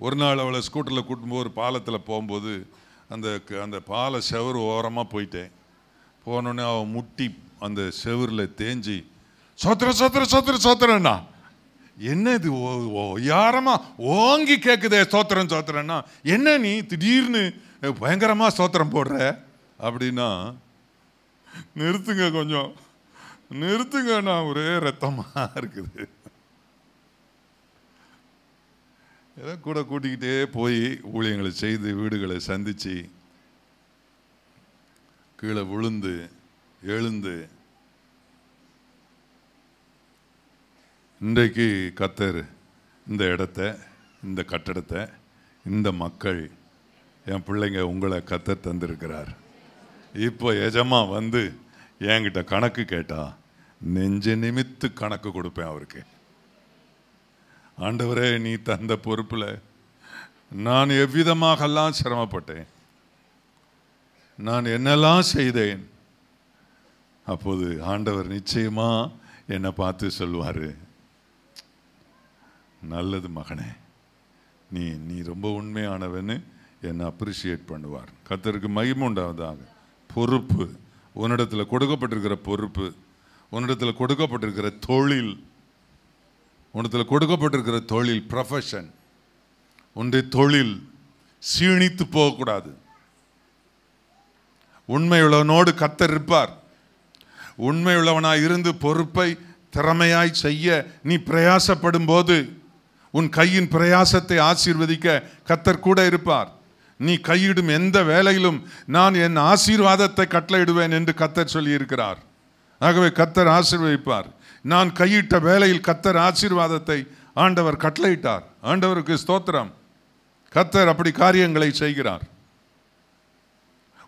S1: ஒரு நாள் அவளை ஸ்கூட்டரில் கூட்டும்போது ஒரு பாலத்தில் போகும்போது அந்த பாலை செவரு ஓரமாக போயிட்டேன். போனோடனே அவள் முட்டி அந்த செவரில் தேஞ்சி சோத்திரன்னா, என்ன இது யாரமாக ஓங்கி கேட்குதே சோத்திரன்னா, என்ன நீ திடீர்னு பயங்கரமாக சோத்திரம் போடுற அப்படின்னா, நிறுத்துங்க, கொஞ்சம் நிறுத்துங்க, நான் ஒரே ரத்தமாக இருக்குது. ஏதோ கூட கூட்டிக்கிட்டே போய் ஊழியங்களை செய்து வீடுகளை சந்தித்து கீழே விழுந்து எழுந்து இன்றைக்கு கர்த்தர் இந்த இடத்த, இந்த கட்டடத்தை, இந்த மக்கள், என் பிள்ளைங்க உங்களை கர்த்தர் தந்திருக்கிறார். இப்போ எஜமா வந்து என்கிட்ட கணக்கு கேட்டா நெஞ்ச நிமித்து கணக்கு கொடுப்பேன் அவருக்கு. ஆண்டவரே, நீ தந்த பொறுப்பில் நான் எவ்விதமாகலாம் சிரமப்பட்டேன், நான் என்னெல்லாம் செய்தேன். அப்போது ஆண்டவர் நிச்சயமா என்னை பார்த்து சொல்வார், நல்லது மகனே, நீ ரொம்ப உண்மையானவன்னு என்னை அப்ரிஷியேட் பண்ணுவார். கர்த்தருக்கு மகிமை உண்டாவதாக. பொறுப்பு, உன்னிடத்தில் கொடுக்கப்பட்டிருக்கிற பொறுப்பு, உன்னிடத்தில் கொடுக்கப்பட்டிருக்கிற தொழில், உன்னிடத்தில் கொடுக்கப்பட்டிருக்கிற தொழில், ப்ரொஃபஷன், உன்னுடைய தொழில் சீணித்து போகக்கூடாது. உண்மையுள்ளவனோடு கர்த்தர் இருப்பார். உண்மையுள்ளவனாய் இருந்து பொறுப்பை திறமையாய் செய்ய நீ பிரயாசப்படும் போது உன் கையின் பிரயாசத்தை ஆசீர்வதிக்க கர்த்தர் கூட இருப்பார். நீ கையிடும் எந்த வேலையிலும் நான் என் ஆசீர்வாதத்தை கட்டளையிடுவேன் என்று கர்த்தர் சொல்லி இருக்கிறார். ஆகவே கர்த்தர் ஆசீர்வதிப்பார். நான் கையிட்ட வேலையில் கர்த்தர் ஆசீர்வாதத்தை ஆண்டவர் கட்டளையிட்டார். ஆண்டவருக்கு ஸ்தோத்திரம். கர்த்தர் அப்படி காரியங்களை செய்கிறார்.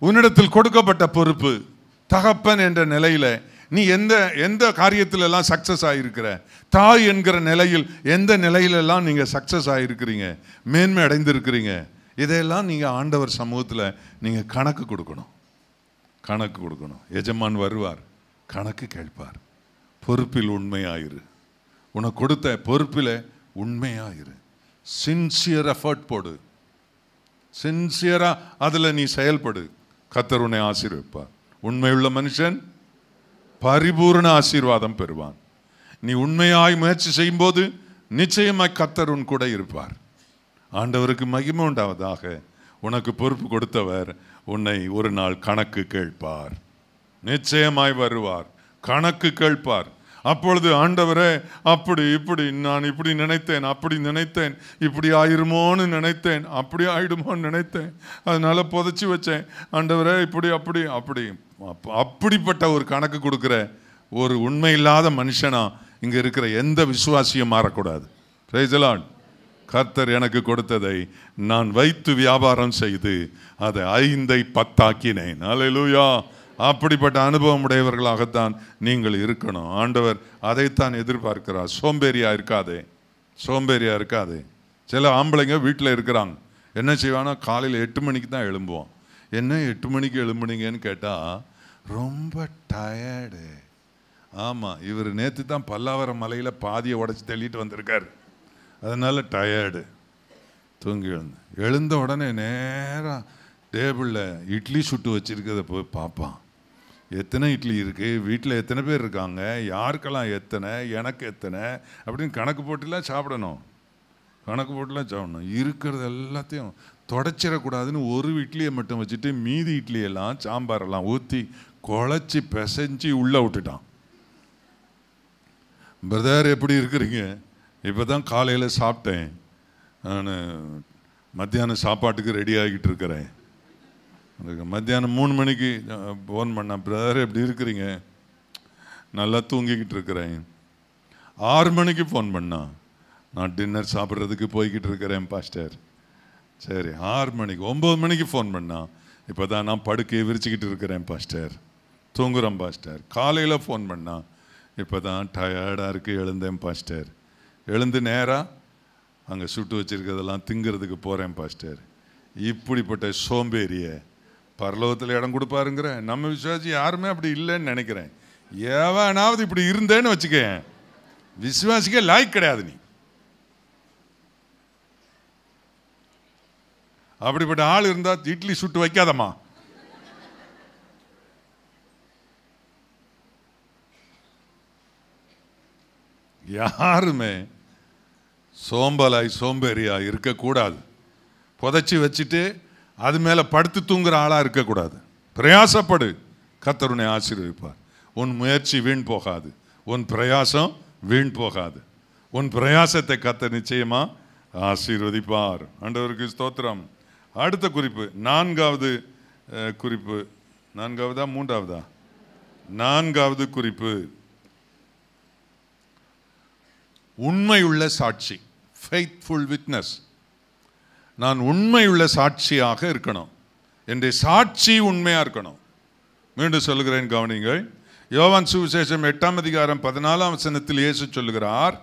S1: உன்னிடத்தில் கொடுக்கப்பட்ட பொறுப்பு, தகப்பன் என்ற நிலையில நீ எந்த காரியத்திலெல்லாம் சக்சஸ் ஆகியிருக்கிற, தாய் என்கிற நிலையில் எந்த நிலையிலெல்லாம் நீங்கள் சக்சஸ் ஆகியிருக்கிறீங்க, மேன்மை அடைந்திருக்கிறீங்க, இதையெல்லாம் நீங்கள் ஆண்டவர் சமூகத்தில் நீங்கள் கணக்கு கொடுக்கணும். கணக்கு கொடுக்கணும். எஜமான் வருவார், கணக்கு கேட்பார். பொறுப்பில் உண்மையாயிரு. உனக்கு கொடுத்த பொறுப்பில் உண்மையாயிரு. சின்சியர் எஃபர்ட் போடு. சின்சியராக அதில் நீ செயல்படு. கர்த்தர் உன்னை ஆசீர்வதிப்பார். உண்மையுள்ள மனுஷன் பரிபூர்ண ஆசீர்வாதம் பெறுவான். நீ உண்மையாய் முயற்சி செய்யும் போது நிச்சயமாய் கர்த்தர் உன் கூட இருப்பார். ஆண்டவருக்கு மகிமை உண்டாவதாக. உனக்கு பொறுப்பு கொடுத்தவர் உன்னை ஒரு நாள் கணக்கு கேட்பார். நிச்சயமாய் வருவார், கணக்கு கேட்பார். அப்பொழுது ஆண்டவரே, அப்படி இப்படி நான் இப்படி நினைத்தேன், அப்படி நினைத்தேன், இப்படி ஆயிருமோன்னு நினைத்தேன், அப்படி ஆயிடுமோன்னு நினைத்தேன், அதனால புதைச்சி வச்சேன், ஆண்டவரே இப்படி அப்படி அப்படி அப்படிப்பட்ட ஒரு கணக்கு கொடுக்குற ஒரு உண்மை இல்லாத மனுஷனா இங்கே இருக்கிற எந்த விசுவாசியும் மாறக்கூடாது. Praise the Lord. கர்த்தர் எனக்கு கொடுத்ததை நான் வைத்து வியாபாரம் செய்து அதை 5ஐ 10 ஆக்கினேன். அல்லேலூயா. அப்படிப்பட்ட அனுபவம் உடையவர்களாகத்தான் நீங்கள் இருக்கணும். ஆண்டவர் அதைத்தான் எதிர்பார்க்கிறார். சோம்பேறியா இருக்காதே, சோம்பேறியா இருக்காதே. சில ஆம்பளைங்க வீட்டில் இருக்கிறாங்க, என்ன செய்வானா, காலையில் 8 மணிக்கு தான் எழும்புவோம். என்ன 8 மணிக்கு எழும்புனீங்கன்னு கேட்டால் ரொம்ப டயர்டு. ஆமாம், இவர் நேற்று தான் பல்லாவரம் மலையில் பாதியை உடச்சி தள்ளிட்டு வந்திருக்கார், அதனால் டயர்டு. தூங்கி எழுந்த உடனே நேராக டேபிளில் இட்லி சுட்டு வச்சுருக்கிறத போய் பார்ப்பான். எத்தனை இட்லி இருக்குது, வீட்டில் எத்தனை பேர் இருக்காங்க, யாருக்கெல்லாம் எத்தனை, எனக்கு எத்தனை அப்படின்னு கணக்கு போட்டுலாம் சாப்பிடணும். கணக்கு போட்டுலாம் சாப்பிடணும். இருக்கிறது எல்லாத்தையும் தொடச்சிடக்கூடாதுன்னு ஒரு இட்லியை மட்டும் வச்சுட்டு மீதி இட்லியெல்லாம் சாம்பாரெல்லாம் ஊற்றி குழச்சி பிசைஞ்சி உள்ளே விட்டுட்டான். பிரதர் எப்படி இருக்கிறீங்க? இப்போ தான் காலையில் சாப்பிட்டேன், நான் மத்தியானம் சாப்பாட்டுக்கு ரெடி ஆகிட்டு இருக்கிறேன். மத்தியானம் 3 மணிக்கு ஃபோன் பண்ணேன், பிரதர் எப்படி இருக்கிறீங்க? நல்லா தூங்கிக்கிட்டு இருக்கிறேன். 6 மணிக்கு ஃபோன் பண்ணான், நான் டின்னர் சாப்பிட்றதுக்கு போய்கிட்டு இருக்கிறேன் பாஸ்டர். சரி, 6 மணிக்கு. 9 மணிக்கு ஃபோன் பண்ணான், இப்போ தான் நான் படுக்கையை விரிச்சிக்கிட்டு இருக்கிறேன் பாஸ்டர், தூங்குறேன் பாஸ்டர். காலையில் ஃபோன் பண்ணான், இப்போ தான் டயர்டாக இருக்குது, எழுந்தேன் பாஸ்டர். எழுந்து நேராக அங்கே சுட்டு வச்சுருக்கிறதெல்லாம் திங்கிறதுக்கு போகிறேன் பாஸ்டர். இப்படிப்பட்ட சோம்பேறியை பரலோகத்தில் இடம் கொடுப்பாருங்கிற நம்ம விசுவாசி யாருமே அப்படி இல்லைன்னு நினைக்கிறேன். எவனாவது இப்படி இருந்தேன்னு வச்சுக்க, விசுவாசிக்க லாய்க்கு கிடையாது. நீ அப்படிப்பட்ட ஆள் இருந்தால் இட்லி சுட்டு வைக்காதம்மா. யாருமே சோம்பேறியா இருக்கக்கூடாது. புதைச்சி வச்சுட்டு அது மேலே படுத்து தூங்குற ஆளாக இருக்கக்கூடாது. பிரயாசப்படு, கர்த்தர் உன்னை ஆசீர்வதிப்பார். உன் முயற்சி வீண் போகாது, உன் பிரயாசம் வீண் போகாது. உன் பிரயாசத்தை கர்த்தர் நிச்சயமாக ஆசீர்வதிப்பார். ஆண்டவருக்கு ஸ்தோத்திரம். அடுத்த குறிப்பு, 4வது குறிப்பு. 4வதா 3வதா? 4வது குறிப்பு, உண்மையுள்ள சாட்சி. Faithful witness. நான் உண்மையுள்ள சாட்சியாக இருக்கணும். என்னுடைய சாட்சி உண்மையாக இருக்கணும். மீண்டும் சொல்லுகிறேன், கவனிங்கள். யோவான் சுவிசேஷம் 8ஆம் அதிகாரம் 14ஆம் வசனத்தில் இயேசு சொல்லுகிறார்,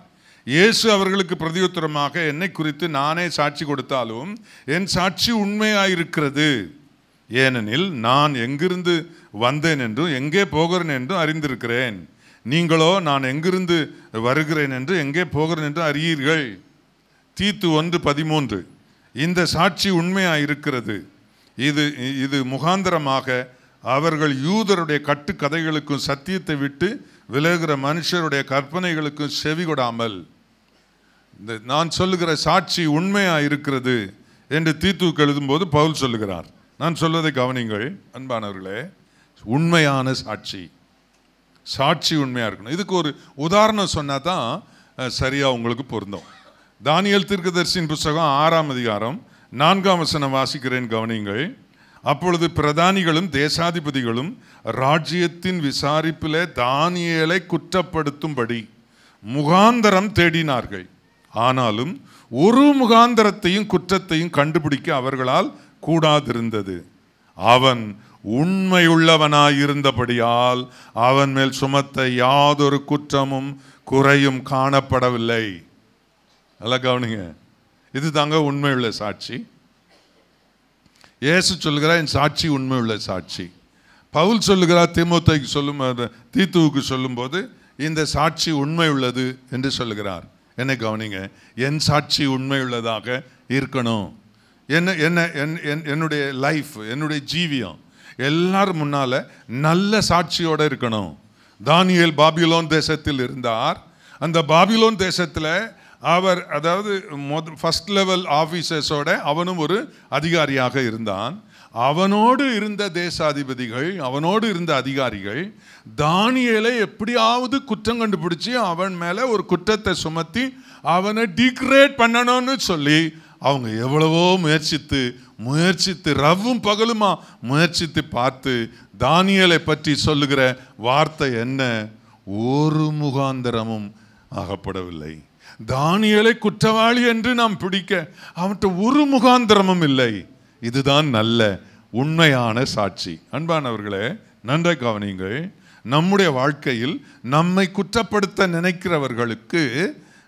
S1: இயேசு அவர்களுக்கு பிரதியுத்தரமாக, என்னை குறித்து நானே சாட்சி கொடுத்தாலும் என் சாட்சி உண்மையாயிருக்கிறது. ஏனெனில் நான் எங்கிருந்து வந்தேன் என்றும் எங்கே போகிறேன் என்றும் அறிந்திருக்கிறேன். நீங்களோ நான் எங்கிருந்து வருகிறேன் என்று எங்கே போகிறேன் என்று அறியீர்கள். தீத்து 1:13.
S2: இந்த சாட்சி உண்மையாக இருக்கிறது. இது முகாந்திரமாக அவர்கள் யூதருடைய கட்டுக்கதைகளுக்கும் சத்தியத்தை விட்டு விலகுகிற மனுஷருடைய கற்பனைகளுக்கும் செவி கொடாமல், இந்த நான் சொல்லுகிற சாட்சி உண்மையாக இருக்கிறது என்று தீத்துவுக்கு எழுதும்போது பவுல் சொல்லுகிறார். நான் சொல்வதை கவனிங்கள் அன்பானவர்களே. உண்மையான சாட்சி உண்மையாக இருக்கணும். இதுக்கு ஒரு உதாரணம் சொன்னால் தான் சரியாக உங்களுக்கு பொருந்தும். தானியேல் தீர்க்கதரிசியின் புஸ்தகம் 6ஆம் அதிகாரம் 4ஆம் வசனம் வாசிக்கிறேன், கவனிங்கள். அப்பொழுது பிரதானிகளும் தேசாதிபதிகளும் ராஜ்யத்தின் விசாரிப்பிலே தானியேலை குற்றப்படுத்தும்படி முகாந்தரம் தேடினார்கள். ஆனாலும் ஒரு முகாந்தரத்தையும் குற்றத்தையும் கண்டுபிடிக்க அவர்களால் கூடாதிருந்தது. அவன் உண்மையுள்ளவனாயிருந்தபடியால் அவன் மேல் சுமத்த யாதொரு குற்றமும் குறையும் காணப்படவில்லை. நல்லா கவனிங்க, இது தாங்க உண்மையுள்ள சாட்சி. இயேசு சொல்லுகிறார் என் சாட்சி உண்மையுள்ள சாட்சி. பவுல் சொல்லுகிறார் தீத்துவுக்கு சொல்லும்போது இந்த சாட்சி உண்மை உள்ளது என்று சொல்லுகிறார். என்ன கவனிங்க, என் சாட்சி உண்மை உள்ளதாக இருக்கணும். என்னுடைய லைஃப், என்னுடைய ஜீவியம் எல்லாரும் முன்னால நல்ல சாட்சியோடு இருக்கணும். தானியேல் பாபிலோன் தேசத்தில் இருந்தார். அந்த பாபிலோன் தேசத்தில் அவர் ஃபர்ஸ்ட் லெவல் ஆஃபீஸர்ஸோட அவனும் ஒரு அதிகாரியாக இருந்தான். அவனோடு இருந்த தேசாதிபதிகள், அவனோடு இருந்த அதிகாரிகள் தானியேலை எப்படியாவது குற்றம் கண்டுபிடிச்சி அவன் மேலே ஒரு குற்றத்தை சுமத்தி அவனை டிக்ரேட் பண்ணணும்னு சொல்லி அவங்க எவ்வளவோ முயற்சித்து ரவும் பகலுமா முயற்சித்து பார்த்து தானியேலை பற்றி சொல்லுகிற வார்த்தை என்ன? ஒரு முகாந்தரமும் ஆகப்படவில்லை. தானியேலை குற்றவாளி என்று நாம் பிடிக்க அவன்கிட்ட ஒரு முகாந்தரமும் இல்லை. இதுதான் நல்ல உண்மையான சாட்சி. அன்பானவர்களே, நன்றாக கவனிங்கள். நம்முடைய வாழ்க்கையில் நம்மை குற்றப்படுத்த நினைக்கிறவர்களுக்கு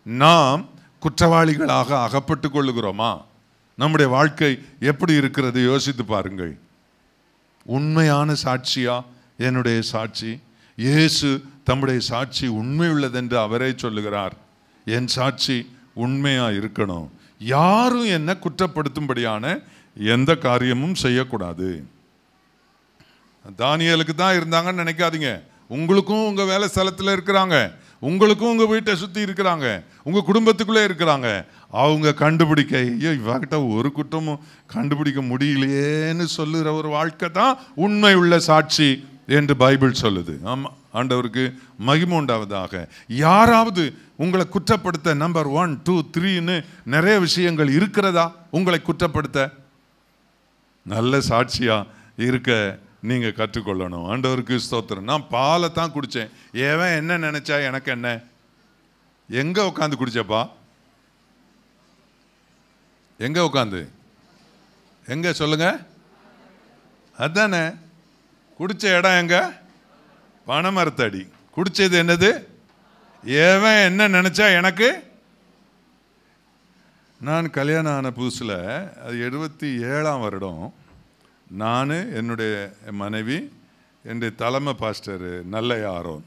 S2: நாம் குற்றவாளிகளாக அகப்பட்டு கொள்ளுகிறோமா? நம்முடைய வாழ்க்கை எப்படி இருக்கிறது யோசித்து பாருங்கள். உண்மையான சாட்சியா என்னுடைய சாட்சி? இயேசு தம்முடைய சாட்சி உண்மை உள்ளதென்று அவரே சொல்லுகிறார். என் சாட்சி உண்மையா இருக்கணும். யாரும் என்ன குற்றப்படுத்தும்படியான எந்த காரியமும் செய்யக்கூடாது. தானியேலுக்கு தான் இருந்தாங்கன்னு நினைக்காதீங்க. உங்களுக்கும் உங்கள் வேலை ஸ்தலத்தில் இருக்கிறாங்க, உங்களுக்கும் உங்கள் வீட்டை சுற்றி இருக்கிறாங்க, உங்கள் குடும்பத்துக்குள்ளே இருக்கிறாங்க. அவங்க கண்டுபிடிக்க, ஐயோ இவகிட்ட ஒரு குற்றமும் கண்டுபிடிக்க முடியலையேன்னு சொல்லுகிற ஒரு வாழ்க்கை தான் உண்மை உள்ள சாட்சி என்று பைபிள் சொல்லுது. ஆமாம், ஆண்டவருக்கு மகிமை உண்டாவதாக. யாராவது உங்களை குற்றப்படுத்த நம்பர் 1, 2, 3ன்னு நிறைய விஷயங்கள் இருக்கிறதா உங்களை குற்றப்படுத்த? நல்ல சாட்சியா இருக்க நீங்க கற்றுக்கொள்ளணும். ஆண்டவருக்கு ஸ்தோத்திரம். நான் பாலை தான் குடித்தேன், ஏவன் என்ன நினைச்சா எனக்கு என்ன? எங்க உட்காந்து குடிச்சப்பா? எங்க உட்காந்து? எங்க சொல்லுங்க? அதானே குடிச்ச இடம் எங்க? பனைமரத்தடி. குடிச்சது என்னது? ஏவன் என்ன நினைச்சா எனக்கு? நான் கல்யாணம் ஆன புதுசில், அது 77ஆம் வருடம், நான், என்னுடைய மனைவி, என்னுடைய தலைமை பாஸ்டர் நல்லையா ஆரோன்,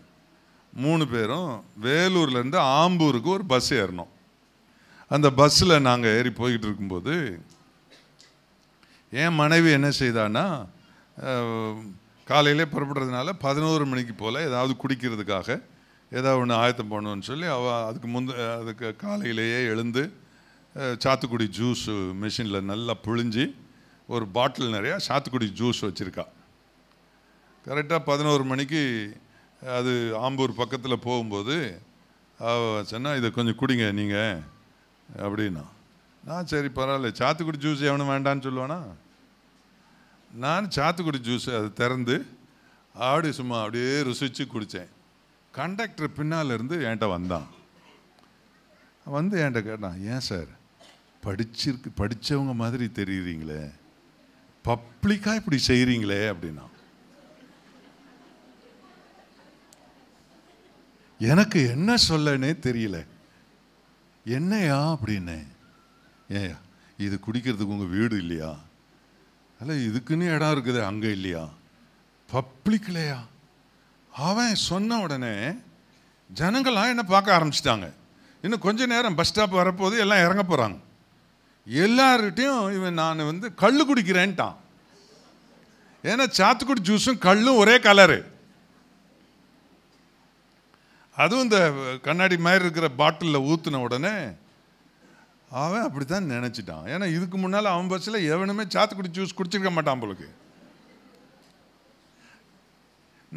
S2: 3 பேரும் வேலூர்லேருந்து ஆம்பூருக்கு ஒரு பஸ் ஏறினோம். அந்த பஸ்ஸில் நாங்கள் ஏறி போய்கிட்டு இருக்கும்போது என் மனைவி என்ன செய்தான்னா, காலையிலே புறப்படுறதுனால 11 மணிக்கு போல் ஏதாவது குடிக்கிறதுக்காக ஏதாவது ஒன்று ஆயத்தம் பண்ணணும்னு சொல்லி அதுக்கு காலையிலேயே எழுந்து சாத்துக்குடி ஜூஸ் மிஷினில் நல்லா புழிஞ்சி ஒரு பாட்டில் நிறையா சாத்துக்குடி ஜூஸ் வச்சுருக்கா. கரெக்டாக 11 மணிக்கு அது ஆம்பூர் பக்கத்தில் போகும்போது சொன்னால் இதை கொஞ்சம் குடிங்க நீங்கள் அப்படின்னா. நான் சரி பரவாயில்ல, சாத்துக்குடி ஜூஸ் எவனும் வேண்டான்னு சொல்லுவானா? நான் சாத்துக்குடி ஜூஸ் அதை திறந்து அப்படியே ருசித்து குடித்தேன். கண்டக்டர் பின்னால் இருந்து என்கிட்ட வந்தான். வந்து என்கிட்ட கேட்டான், ஏன் சார் படித்தவங்க மாதிரி தெரியுறீங்களே, பப்ளிக்காக இப்படி செய்கிறீங்களே அப்படின்னா. எனக்கு என்ன சொல்லனே தெரியல. என்னையா அப்படின்னே. ஏயா இது குடிக்கிறதுக்கு உங்கள் வீடு இல்லையா? அல்ல இதுக்குன்னு இடம் இருக்குது அங்கே இல்லையா? பப்ளிக்லையா? அவன் சொன்ன உடனே ஜனங்கள்லாம் என்ன பார்க்க ஆரம்பிச்சிட்டாங்க. இன்னும் கொஞ்ச நேரம் பஸ் ஸ்டாப் வரப்போது எல்லாம் இறங்க போகிறாங்க. எல்லார்கிட்டையும் இவன் நான் வந்து கள்ளு குடிக்கிறேன்ட்டான். ஏன்னா சாத்துக்குடி ஜூஸும் கள்ளும் ஒரே கலரு. அதுவும் இந்த கண்ணாடி மாதிரி இருக்கிற பாட்டிலில் ஊற்றின உடனே அவன் அப்படித்தான் நினச்சிட்டான். ஏன்னா இதுக்கு முன்னால் அவன் பஸ்ஸில் எவனுமே சாத்துக்குடி ஜூஸ் குடிச்சிருக்க மாட்டான் போலுக்கு.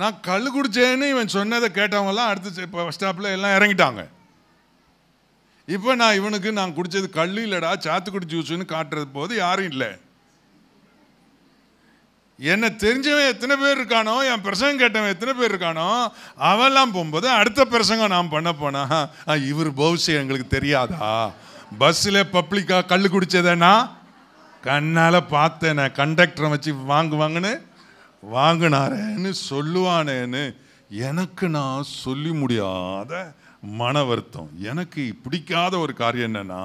S2: நான் கல் குடிச்சேன்னு இவன் சொன்னதை கேட்டவங்கலாம் அடுத்து இப்போ பஸ் ஸ்டாப்பில் எல்லாம் இறங்கிட்டாங்க. இப்போ நான் குடித்தது கல் இல்லைடா சாத்துக்குடி ஜூஸுன்னு காட்டுறது போது யாரும் இல்லை. என்ன தெரிஞ்சவன் எத்தனை பேர் இருக்கானோ, என் பிரசங்கம் கேட்டவன் எத்தனை பேர் இருக்கானோ, அவெல்லாம் போகும்போது அடுத்த பிரசங்கம் நான் பண்ண போனா, இவர் பௌசி எங்களுக்கு தெரியாதா, பஸ்ஸில் பப்ளிக்காக கல் குடிச்சதேனா கண்ணால் பார்த்தேன், கண்டக்டரை வச்சு வாங்குவாங்கன்னு வாங்கினாரேன்னு சொல்லுவானேன்னு எனக்கு நான் சொல்லி முடியாத மன வருத்தம். எனக்கு பிடிக்காத ஒரு காரியம் என்னன்னா,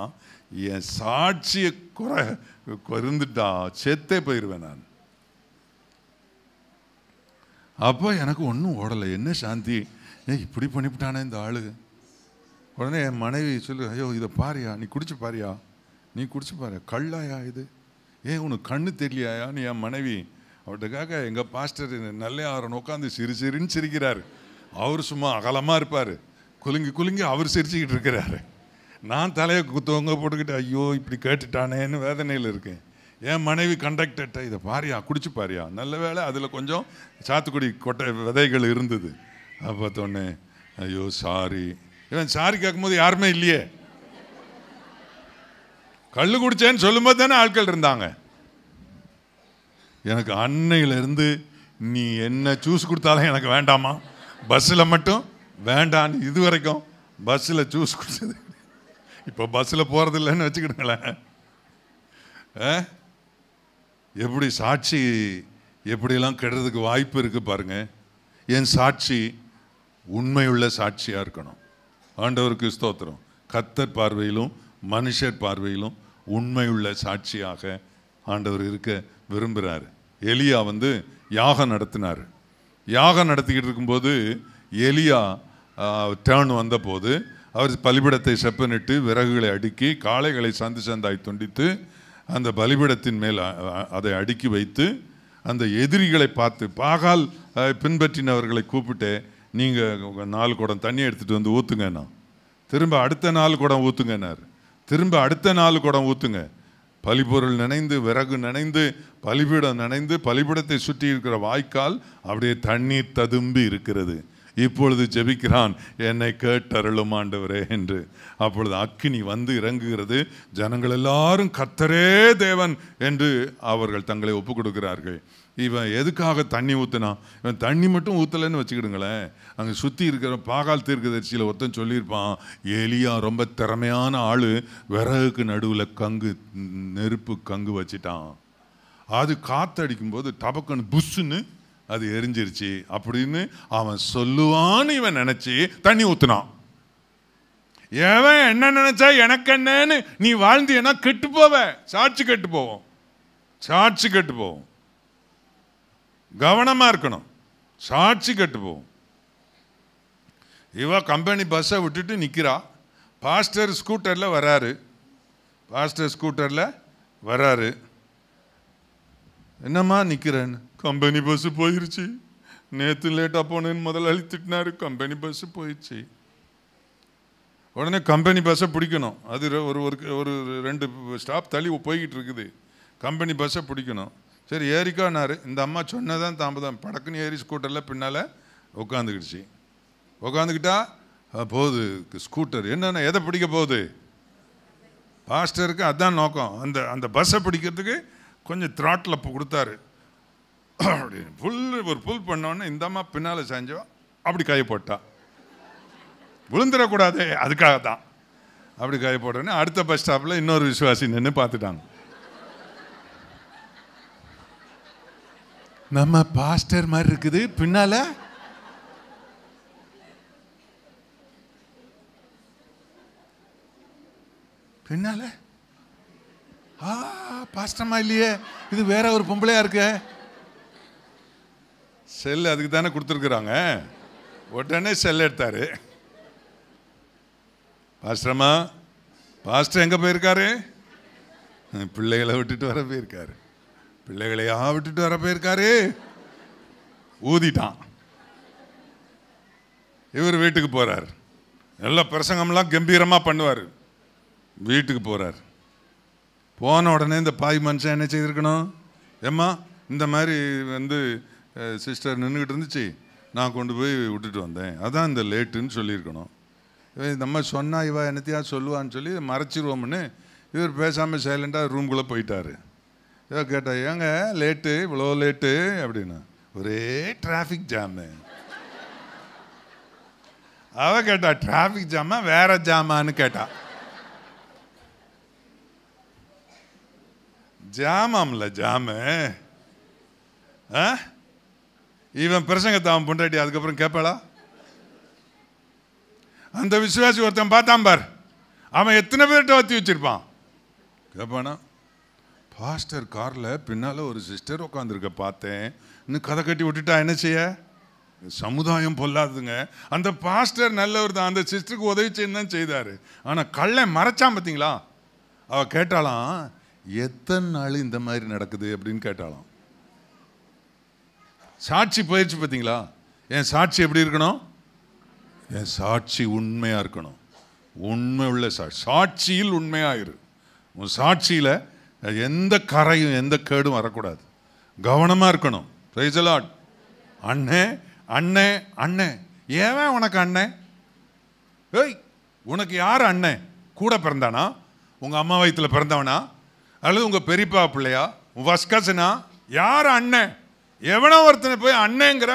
S2: என் சாட்சியை இருந்துட்டா செத்தே போயிடுவேன் நான். அப்போ எனக்கு ஒன்றும் ஓடலை. என்ன சாந்தி, இப்படி பண்ணிவிட்டானே இந்த ஆளு. உடனே என் மனைவி சொல்லு, ஐயோ இதை பாரியா, நீ குடிச்சு பாரியா, நீ குடிச்சு பாரு, கள்ளாயா இது, உனக்கு கண்ணு தெரியலையா? நீ என் மனைவி அவர்கிட்டக்காக எங்கள் பாஸ்டர் நல்லையாரன் உட்காந்து சிரின்னு சிரிக்கிறாரு. அவர் சும்மா அகலமாக இருப்பார், குலுங்கி அவர் சிரிச்சுக்கிட்டு இருக்கிறாரு. நான் தலையை தொங்க போட்டுக்கிட்டு ஐயோ இப்படி கேட்டுட்டானேன்னு வேதனையில் இருக்கேன். என் மனைவி கண்டக்டர்கிட்ட இதை பாரியா, குடிச்சு பாரியா. நல்ல வேளை அதில் கொஞ்சம் சாத்துக்குடி கொட்டை விதைகள் இருந்தது. பார்த்தோன்னே ஐயோ சாரி. இவன் சாரி கேட்கும்போது யாருமே இல்லையே. கல் குடிச்சேன்னு சொல்லும்போது தானே ஆட்கள் இருந்தாங்க. எனக்கு அன்னையிலேருந்து நீ என்ன ஜூஸ் கொடுத்தாலும் எனக்கு வேண்டாமா, பஸ்ஸில் மட்டும் வேண்டான்னு இது வரைக்கும் பஸ்ஸில் ஜூஸ் குடிச்சது. இப்போ பஸ்ஸில் போகிறது இல்லைன்னு வச்சுக்கிடுங்களேன். எப்படி சாட்சி எப்படியெல்லாம் கெடுறதுக்கு வாய்ப்பு இருக்குது பாருங்க. என் சாட்சி உண்மையுள்ள சாட்சியாக இருக்கணும். ஆண்டவருக்கு ஸ்தோத்திரம். கர்த்தர் பார்வையிலும் மனுஷர் பார்வையிலும் உண்மையுள்ள சாட்சியாக ஆண்டவர் இருக்க விரும்புகிறார். எலியா வந்து யாகம் நடத்தினார். யாகம் நடத்திக்கிட்டு இருக்கும்போது எலியா டேர்ன் வந்த போது அவர் பலிபீடத்தை செப்பனிட்டு விறகுகளை அடுக்கி காளைகளை சந்து சந்தாய் துண்டித்து அந்த பலிபீடத்தின் மேல் அதை அடுக்கி வைத்து அந்த எதிரிகளை பார்த்து பாகால் பின்பற்றினவர்களை கூப்பிட்டு நீங்கள் 4 குடம் தண்ணி எடுத்துகிட்டு வந்து ஊற்றுங்கண்ணா, திரும்ப அடுத்த 4 குடம் ஊற்றுங்கன்னார். திரும்ப அடுத்த 4 குடம் ஊற்றுங்க. பலிபொருள் நினைந்து விறகு நினைந்து பலிபீடம் நினைந்து பலிபீடத்தை சுற்றி இருக்கிற வாய்க்கால் அப்படியே தண்ணீர் ததும்பி இருக்கிறது. இப்பொழுது ஜெபிக்கிறான், என்னை கேட்டருளும் ஆண்டவரே என்று. அப்பொழுது அக்கினி வந்து இறங்குகிறது. ஜனங்கள் எல்லாரும் கர்த்தரே தேவன் என்று அவர்கள் தங்களை ஒப்பு கொடுக்கிறார்கள். இவன் எதுக்காக தண்ணி ஊற்றினான்? இவன் தண்ணி மட்டும் ஊற்றலைன்னு வச்சுக்கிடுங்களேன், அங்கே சுற்றி இருக்கிற பாகால் தீர்க்கதரிசியில் ஒருத்தன் சொல்லியிருப்பான், எலியா ரொம்ப திறமையான ஆள், விறகுக்கு நடுவில் நெருப்பு கங்கு வச்சிட்டான். அது காற்றடிக்கும்போது டபக்குன்னு புஷ்ஷுன்னு அது எரிஞ்சிருச்சு அப்படின்னு அவன் சொல்லுவான்னு இவன் நினைச்சு தண்ணி ஊத்துனான். எவன் என்ன நினைச்சா எனக்கு என்னன்னு நீ வாழ்ந்தீன்னா கெட்டு போவ, சாட்சி கெட்டு போவோம், சாட்சி கெட்டு போவோம். கவனமா இருக்கணும், சாட்சி கெட்டு போவோம். இவ கம்பெனி பஸ்ஸை விட்டுட்டு நிற்கிறா. பாஸ்டர் ஸ்கூட்டரில் வராரு. பாஸ்டர் ஸ்கூட்டரில் வராரு. என்னம்மா நிற்கிறேன்னு? கம்பெனி பஸ்ஸு போயிடுச்சு, நேற்று லேட்டாக போனேன்னு முதலாளி திட்டினாரு, கம்பெனி பஸ்ஸு போயிடுச்சு. உடனே கம்பெனி பஸ்ஸை பிடிக்கணும். அது ஒரு ஒரு 2 ஸ்டாப் தள்ளி போய்கிட்டு இருக்குது. கம்பெனி பஸ்ஸை பிடிக்கணும். சரி ஏறிக்கானாரு. இந்த அம்மா சொன்னதான் தாமதம். படக்குன்னு ஏறி ஸ்கூட்டரில் பின்னால் உட்காந்துக்கிடுச்சு. உட்காந்துக்கிட்டா போகுது ஸ்கூட்டர். என்னென்ன எதை பிடிக்க போகுது? பாஸ்டருக்கு அதுதான் நோக்கம். அந்த பஸ்ஸை பிடிக்கிறதுக்கு கொஞ்சம் த்ராட்டில் கொடுத்தாரு. ஒரு புல் பண்ணோன்னே இந்த அம்மா பின்னால் செஞ்சோ அப்படி கைப்போட்டா. விழுந்துடக்கூடாது, அதுக்காக தான் அப்படி கைப்போட்டோன்னே அடுத்த பஸ் ஸ்டாப்பில் இன்னொரு விசுவாசி நின்று பார்த்துட்டாங்க. நம்ம பாஸ்டர் மாதிரி இருக்குது பின்னால. பின்னால பாஸ்டர்மா இல்லையே, இது வேற ஒரு பொம்பளையா இருக்கு. செல் அதுக்கு தானே கொடுத்துருக்குறாங்க. உடனே செல் எடுத்தாரு. பாஸ்டர்மா, பாஸ்டர் எங்கே போயிருக்காரு? பிள்ளைகளை விட்டுட்டு வர போயிருக்காரு. பிள்ளைகளையா விட்டுட்டு வர போயிருக்காரு. ஊதிட்டான். இவர் வீட்டுக்கு போறார். நல்ல பிரசங்கம்லாம் கம்பீரமாக பண்ணுவார். வீட்டுக்கு போறார். போன உடனே இந்த பாய் மனுஷன் என்ன செய்திருக்கணும்? ஏம்மா இந்த மாதிரி சிஸ்டர் நின்றுக்கிட்டு இருந்துச்சு, நான் கொண்டு போய் விட்டுட்டு வந்தேன், அதான் இந்த லேட்டுன்னு சொல்லியிருக்கணும். நம்ம சொன்னா இவ என்னத்தையா சொல்லுவான்னு சொல்லி மறைச்சிருவோம்னு இவர் பேசாமல் சைலண்டாக ரூம்குள்ளே போயிட்டார். இவ கேட்டா, ஏங்க லேட்டு, இவ்வளோ லேட்டு அப்படின்னா, ஒரே டிராஃபிக் ஜாமு. அவ கேட்டா, டிராஃபிக் ஜாமா வேற ஜாமான்னு கேட்டா. ஜாமாம்ல ஜாமு. இவன் பிரசங்கத்தை அவன் பொண்டாட்டி அதுக்கப்புறம் கேட்பாளா? அந்த விசுவாசி ஒருத்தன் பார்த்தான் பார், அவன் எத்தனை பேர்கிட்ட வத்தி வச்சிருப்பான். கேட்பானா? பாஸ்டர் காரில் பின்னால் ஒரு சிஸ்டர் உட்காந்துருக்க பார்த்தேன், இன்னும் கதை கட்டி விட்டுட்டா என்ன செய்ய? சமுதாயம் பொல்லாதுங்க. அந்த பாஸ்டர் நல்லவர் தான், அந்த சிஸ்டருக்கு உதவி செய்யணும் தான் செய்தார். ஆனால் கள்ளை மறைச்சான் பார்த்தீங்களா? அவள் கேட்டாலாம், எத்தனை நாள் இந்த மாதிரி நடக்குது அப்படின்னு கேட்டாலாம். சாட்சி போயிடுச்சு பார்த்தீங்களா? என் சாட்சி எப்படி இருக்கணும்? என் சாட்சி உண்மையாக இருக்கணும். உண்மை உள்ள சாட்சியில் உண்மையாயிரு. உன் சாட்சியில் எந்த கரையும் எந்த கேடும் வரக்கூடாது. கவனமாக இருக்கணும். Praise the Lord. அண்ணே அண்ணே அண்ணே. ஏன் உனக்கு அண்ணே? ஏய், உனக்கு யார் அண்ணே? கூட பிறந்தானா? உங்கள் அம்மா வயிற்றுல பிறந்தவனா? அல்லது உங்கள் பெரியப்பா பிள்ளையா? உன் வஸ்கசனா? யார் அண்ணன்? எவனோ ஒருத்தனை போய் அண்ணேங்கிற.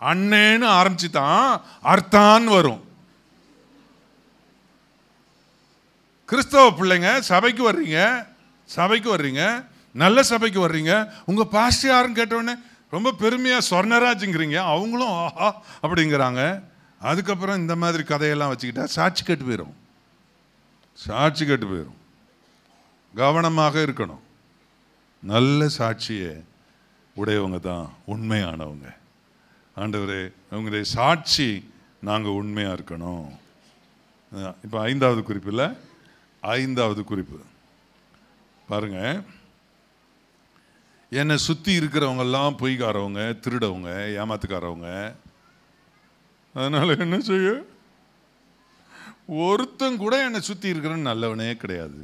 S2: அண்ணேன்னு ஆரம்பிச்சு தான் அர்த்தான் வரும். கிறிஸ்தவ பிள்ளைங்க சபைக்கு வர்றீங்க, நல்ல சபைக்கு வர்றீங்க. உங்கள் பாஸ்டர் யாருன்னு கேட்டவுடனே ரொம்ப பெருமையாக சொர்ணராஜுங்கிறீங்க, அவங்களும் ஆஹா அப்படிங்கிறாங்க. அதுக்கப்புறம் இந்த மாதிரி கதையெல்லாம் வச்சுக்கிட்டா சாட்சி கெட்டு போயிடும். கவனமாக இருக்கணும். நல்ல சாட்சியை உடையவங்க தான் உண்மையானவங்க. ஆண்டவரே, உங்களுடைய சாட்சி நாங்கள் உண்மையாக இருக்கணும். இப்போ 5வது குறிப்பில் 5வது குறிப்பு பாருங்க. என்னை சுற்றி இருக்கிறவங்கெல்லாம் பொய்காரவங்க, திருடவங்க, ஏமாத்துக்காரவங்க. அதனால் என்ன செய்ய? ஒருத்தன் கூட என்னை சுற்றி இருக்கிறன்னு நல்லவனே கிடையாது.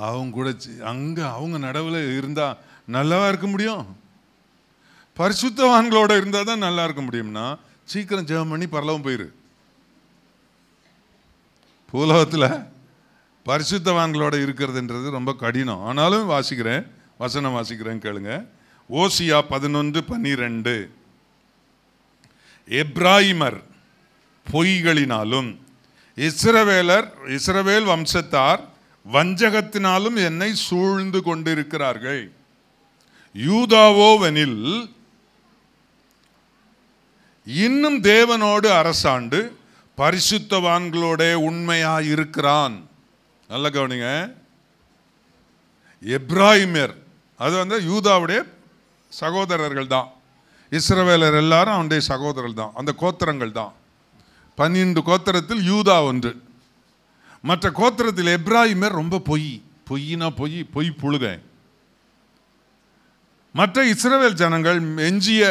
S2: அவங்க கூட அவங்க நடுவில் இருந்தால் நல்லாவா இருக்க முடியும்? பரிசுத்தவான்களோட இருந்தால் தான் நல்லா இருக்க முடியும்னா சீக்கிரம் ஜெபம் பண்ணி பரலோகம் போயிரு. பூலோகத்தில் பரிசுத்தவான்களோட இருக்கிறதுன்றது ரொம்ப கடினம். ஆனாலும் வசனம் வாசிக்கிறேன் கேளுங்க. ஓசியா 11:12. எப்ராயிமர் பொய்களினாலும் இஸ்ரவேல் வம்சத்தார் வஞ்சகத்தினாலும் என்னை சூழ்ந்து கொண்டிருக்கிறார்கள். யூதாவோவெனில் இன்னும் தேவனோடு அரசாண்டு பரிசுத்தவான்களோட உண்மையாயிருக்கிறான். நல்ல கவனிங்க. எப்ராயிமர் அது யூதாவுடைய சகோதரர்கள் தான். இஸ்ரவேலர் எல்லாரும் அவனுடைய சகோதரர்கள் தான், அந்த கோத்திரங்கள் தான். 12 கோத்திரத்தில் யூதா ஒன்று. மற்ற கோத்திரத்தில் எப்ராயிமர் ரொம்ப பொய் புழுக. மற்ற இஸ்ரவேல் ஜனங்கள் எஞ்சிய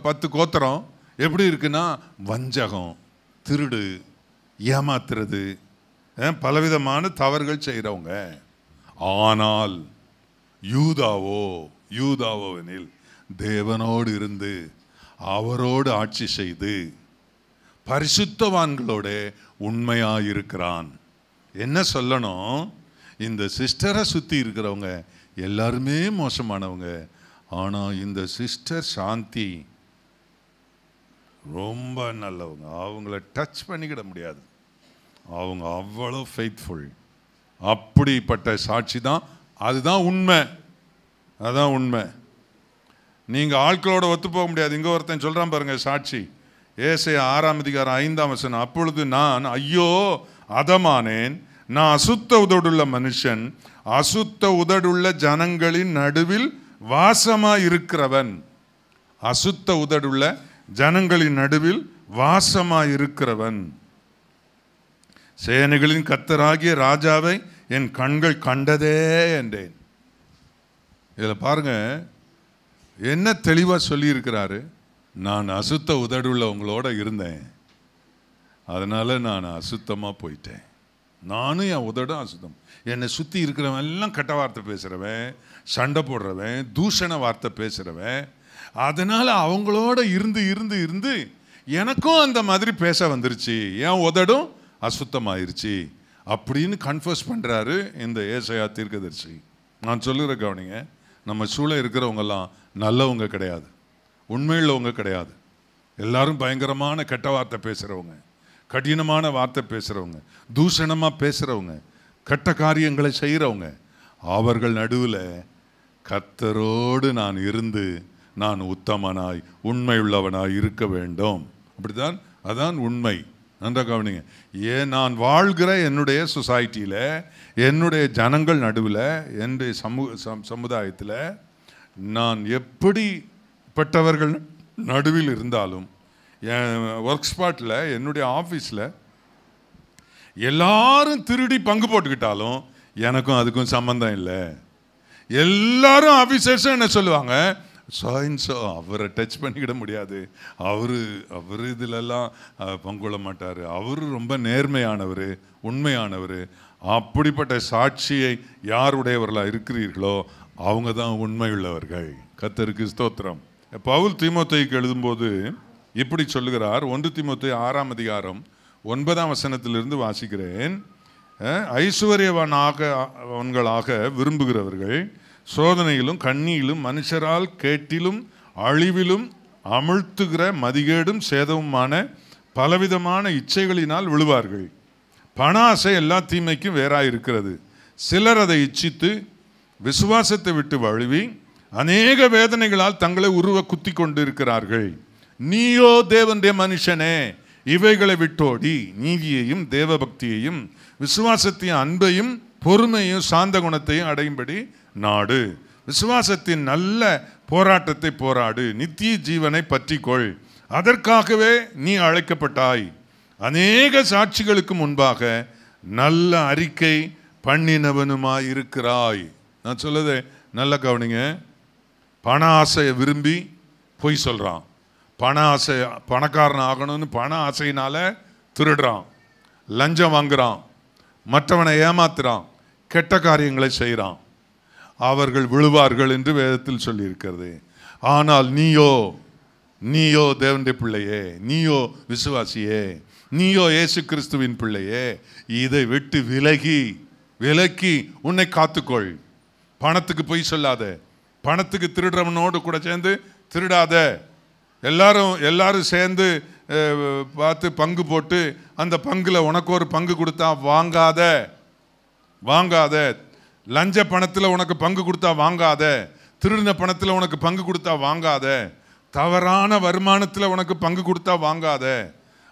S2: 10 கோத்திரம் எப்படி இருக்குன்னா, வஞ்சகம், திருடு, ஏமாத்துறது, பலவிதமான தவறுகள் செய்கிறவங்க. ஆனால் யூதாவோவெனில் தேவனோடு இருந்து அவரோடு ஆட்சி செய்து பரிசுத்தவான்களோட உண்மையாயிருக்கிறான். என்ன சொல்லணும்? இந்த சிஸ்டரை சுற்றி இருக்கிறவங்க எல்லாருமே மோசமானவங்க. ஆனால் இந்த சிஸ்டர் சாந்தி ரொம்ப நல்லவங்க. அவங்கள டச் பண்ணிக்கிட முடியாது. அவங்க அவ்வளோ ஃபெய்த்ஃபுல். அப்படிப்பட்ட சாட்சி தான். அதுதான் உண்மை. அதான் உண்மை. நீங்கள் ஆட்களோட ஒத்து போக முடியாது. இங்கே ஒருத்தன் சொல்கிறான் பாருங்க சாட்சி. ஏசாயா 6:5. அப்பொழுது நான் ஐயோ அதமானேன், நான் அசுத்த உதடுள்ள மனுஷன், அசுத்த உதடுள்ள ஜனங்களின் நடுவில் வாசமாயிருக்கிறவன். அசுத்த உதடுள்ள ஜனங்களின் நடுவில் வாசமாயிருக்கிறவன். சேனைகளின் கர்த்தராகிய ராஜாவை என் கண்கள் கண்டதே என்றேன். இதில் பாருங்க என்ன தெளிவாக சொல்லியிருக்கிறாரு. நான் அசுத்த உதடுள்ள உங்களோட இருந்தேன், அதனால நான் அசுத்தமாக போயிட்டேன். நானும் என் உதடும் அசுத்தம். என்னை சுற்றி இருக்கிறவன் எல்லாம் கெட்ட வார்த்தை பேசுகிறவன், சண்டை போடுறவன், தூஷண வார்த்தை பேசுகிறவன். அதனால் அவங்களோட இருந்து இருந்து இருந்து எனக்கும் அந்த மாதிரி பேச வந்துருச்சு, என் உதடும் அசுத்தமாயிருச்சு அப்படின்னு கன்ஃபர்ஸ் பண்ணுறாரு இந்த ஏசாயா தீர்க்கதரிசி. நான் சொல்லுகிற கவனிங்க, நம்ம சூழ இருக்கிறவங்கெல்லாம் நல்லவங்க கிடையாது, உண்மையுள்ளவங்க கிடையாது. எல்லாரும் பயங்கரமான கெட்ட வார்த்தை பேசுகிறவங்க, கடினமான வார்த்தை பேசுகிறவங்க, தூஷணமாக பேசுகிறவங்க, கெட்ட காரியங்களை செய்கிறவங்க. அவர்கள் நடுவில் கர்த்தரோடு நான் இருந்து நான் உத்தமனாய் உண்மையுள்ளவனாய் இருக்க வேண்டும். அப்படித்தான், அதான் உண்மை. நன்றாக கவனிங்க. ஏன் நான் வாழ்கிற என்னுடைய சொசைட்டியில், என்னுடைய ஜனங்கள் நடுவில், என்னுடைய சமுதாயத்தில் நான் எப்படிப்பட்டவர்கள் நடுவில் இருந்தாலும், என் ஒர்க் ஸ்பாட்டில், என்னுடைய ஆஃபீஸில் எல்லாரும் திருடி பங்கு போட்டுக்கிட்டாலும் எனக்கும் அதுக்கும் சம்மந்தம் இல்லை. எல்லாரும் ஆஃபீஸர்ஸும் என்ன சொல்லுவாங்க, ஸோ அவரை டச் பண்ணிக்கிட முடியாது, அவர் இதிலெல்லாம் பங்குள்ள மாட்டார், அவர் ரொம்ப நேர்மையானவர், உண்மையானவர். அப்படிப்பட்ட சாட்சியை யாருடையவர்களாக இருக்கிறீர்களோ அவங்க தான் உண்மையுள்ளவர்கள். கர்த்தருக்கு ஸ்தோத்திரம். பவுல் தீமோத்தேயுக்கு எழுதும்போது இப்படி சொல்லுகிறார். 1 தீமோத்தேயு 6ஆம் அதிகாரம் 9ஆம் வசனத்திலிருந்து வாசிக்கிறேன். ஐசுவரியவான்களாக விரும்புகிறவர்கள் சோதனையிலும் கண்ணியிலும் மனுஷரால் கேட்டிலும் அழிவிலும் அமிழ்த்துகிற மதிகேடும் சேதவுமான பலவிதமான இச்சைகளினால் விழுவார்கள். பண ஆசை எல்லா தீமைக்கும் வேறாயிருக்கிறது. சிலர் அதை இச்சித்து விசுவாசத்தை விட்டு வழுவி அநேக வேதனைகளால் தங்களை உருவ குத்தி கொண்டு இருக்கிறார்கள். நீயோ தேவனுடைய மனுஷனே, இவைகளை விட்டோடி நீதியையும் தேவபக்தியையும் விசுவாசத்தையும் அன்பையும் பொறுமையும் சாந்த குணத்தையும் அடையும்படி நாடு. விசுவாசத்தின் நல்ல போராட்டத்தை போராடு, நித்திய ஜீவனை பற்றிக்கொள், அதற்காகவே நீ அழைக்கப்பட்டாய். அநேக சாட்சிகளுக்கு முன்பாக நல்ல அறிக்கை பண்ணினவனுமாய் இருக்கிறாய். நான் சொல்லது நல்ல கவனிங்க. பண ஆசையை விரும்பி பொய் சொல்கிறான், பண ஆசை, பணக்காரன் ஆகணும்னு பண ஆசையினால திருடுறான், லஞ்சம் வாங்குறான், மற்றவனை ஏமாத்துறான், கெட்ட காரியங்களை செய்கிறான். அவர்கள் விழுவார்கள் என்று வேதத்தில் சொல்லியிருக்கிறது. ஆனால் நீயோ தேவனுடைய பிள்ளையே, நீயோ விசுவாசியே, நீயோ இயேசு கிறிஸ்துவின் பிள்ளையே, இதை விட்டு விலக்கி உன்னை காத்துக்கொள். பணத்துக்கு பொய் சொல்லாத, பணத்துக்கு திருடுறவனோடு கூட சேர்ந்து திருடாத. எல்லாரும் சேர்ந்து பார்த்து பங்கு போட்டு அந்த பங்கில் உனக்கு ஒரு பங்கு கொடுத்தா வாங்காத. லஞ்ச பணத்தில் உனக்கு பங்கு கொடுத்தா வாங்காத. திருடின பணத்தில் உனக்கு பங்கு கொடுத்தா வாங்காத. தவறான வருமானத்தில் உனக்கு பங்கு கொடுத்தா வாங்காத.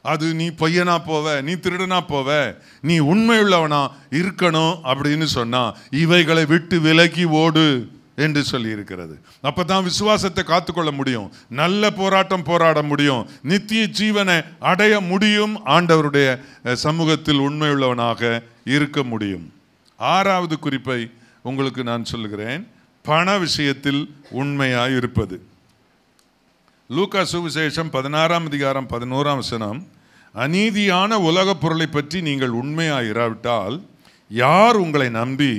S2: அது நீ பொய்யனா போவ, நீ திருடனா போவ. நீ உண்மையுள்ளவனா இருக்கணும் அப்படின்னு சொன்னா இவைகளை விட்டு விலகி ஓடு என்று சொல்லி இருக்கிறது. அப்பதான் விசுவாசத்தை காத்துக்கொள்ள முடியும், நல்ல போராட்டம் போராட முடியும், நித்திய ஜீவனை அடைய முடியும், ஆண்டவருடைய சமூகத்தில் உண்மையுள்ளவனாக இருக்க முடியும். 6வது குறிப்பை உங்களுக்கு நான் சொல்லுகிறேன், பண விஷயத்தில் உண்மையாய் இருப்பது. லூக்கா சுவிசேஷம் 16ஆம் அதிகாரம் 11ஆம் வசனம், அநீதியான உலக பொருளை பற்றி நீங்கள் உண்மையாய் இராவிட்டால் யார் உங்களை நம்பி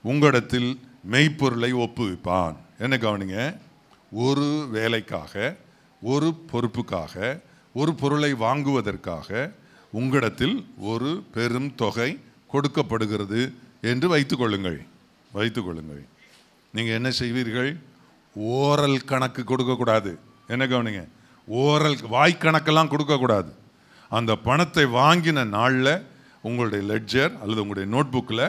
S2: உங்களிடத்தில் மெய்ப்பொருளை ஒப்புவிப்பான்? என்ன கவனிங்க, ஒரு வேலைக்காக, ஒரு பொறுப்புக்காக, ஒரு பொருளை வாங்குவதற்காக உங்களிடத்தில் ஒரு பெரும் தொகை கொடுக்கப்படுகிறது என்று வைத்துக்கொள்ளுங்கள். நீங்கள் என்ன செய்வீர்கள்? ஓரல் கணக்கு கொடுக்கக்கூடாது. என்ன கவனிங்க, ஓரல் வாய்க்கணக்கெல்லாம் கொடுக்கக்கூடாது. அந்த பணத்தை வாங்கின நாளில் உங்களுடைய லெட்ஜர் அல்லது உங்களுடைய நோட்புக்கில்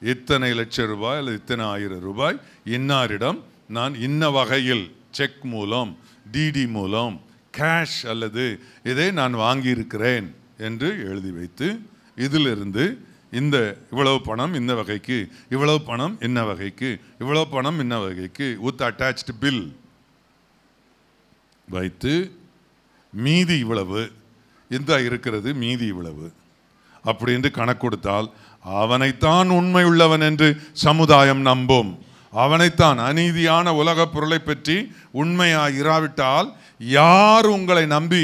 S2: இத்தனை லட்சம் ரூபாய் அல்லது இத்தனை ஆயிரம் ரூபாய் இன்னாரிடம் நான் இன்ன வகையில் செக் மூலம், டிடி மூலம், கேஷ் அல்லது இதை நான் வாங்கியிருக்கிறேன் என்று எழுதி வைத்து, இதிலிருந்து இந்த இவ்வளவு பணம் இந்த வகைக்கு, இவ்வளவு பணம் இன்ன வகைக்கு, இவ்வளவு பணம் இன்ன வகைக்கு வித் அட்டாச்டு பில் வைத்து மீதி இவ்வளவு இந்த இருக்கிறது, மீதி இவ்வளவு. அப்படி என்று கணக்கு கொடுத்தால் அவனைத்தான் உண்மை உள்ளவன் என்று சமுதாயம் நம்பும். அவனைத்தான். அநீதியான உலக பொருளை பற்றி உண்மையாய் இராவிட்டால் யார் உங்களை நம்பி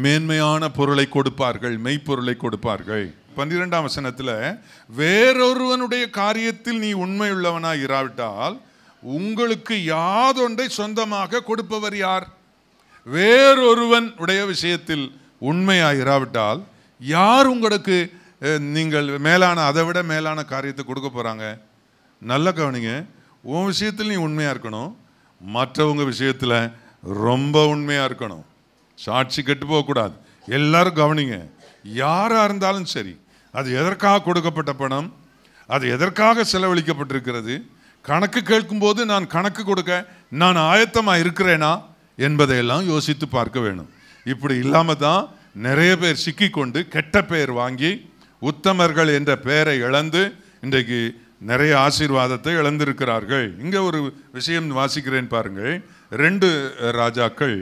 S2: மேன்மையான பொருளை கொடுப்பார்கள், மெய்ப்பொருளை கொடுப்பார்கள்? 12ஆம் வசனத்தில், வேறொருவனுடைய காரியத்தில் நீ உண்மை உள்ளவனாய் இராவிட்டால் உங்களுக்கு யாதொன்றை சொந்தமாக கொடுப்பவர் யார்? வேறொருவன் உடைய விஷயத்தில் உண்மையாய் இராவிட்டால் யார் உங்களுக்கு நீங்கள் மேலான, அதை விட மேலான காரியத்தை கொடுக்க போறாங்க? நல்ல கவனிங்க. உன் விஷயத்தில் நீ உண்மையா இருக்கணும், மற்றவங்க விஷயத்துல ரொம்ப உண்மையா இருக்கணும். சாட்சி கெட்டு போகக்கூடாது. எல்லாரும் கவனிங்க. யாரா இருந்தாலும் சரி, அது எதற்காக கொடுக்கப்பட்ட பணம், அது எதற்காக செலவழிக்கப்பட்டிருக்கிறது, கணக்கு கேட்கும்போது நான் கணக்கு கொடுக்க நான் ஆயத்தமா இருக்கிறேனா என்பதையெல்லாம் யோசித்து பார்க்க வேணும். இப்படி இல்லாம தான் நிறைய பேர் சிக்கிக்கொண்டு கெட்ட பெயர் வாங்கி உத்தமர்கள் என்ற பெயரை இழந்து இன்றைக்கு நிறைய ஆசீர்வாதத்தை இழந்திருக்கிறார்கள். இங்கே ஒரு விஷயம் வாசிக்கிறேன் பாருங்கள். 2 ராஜாக்கள்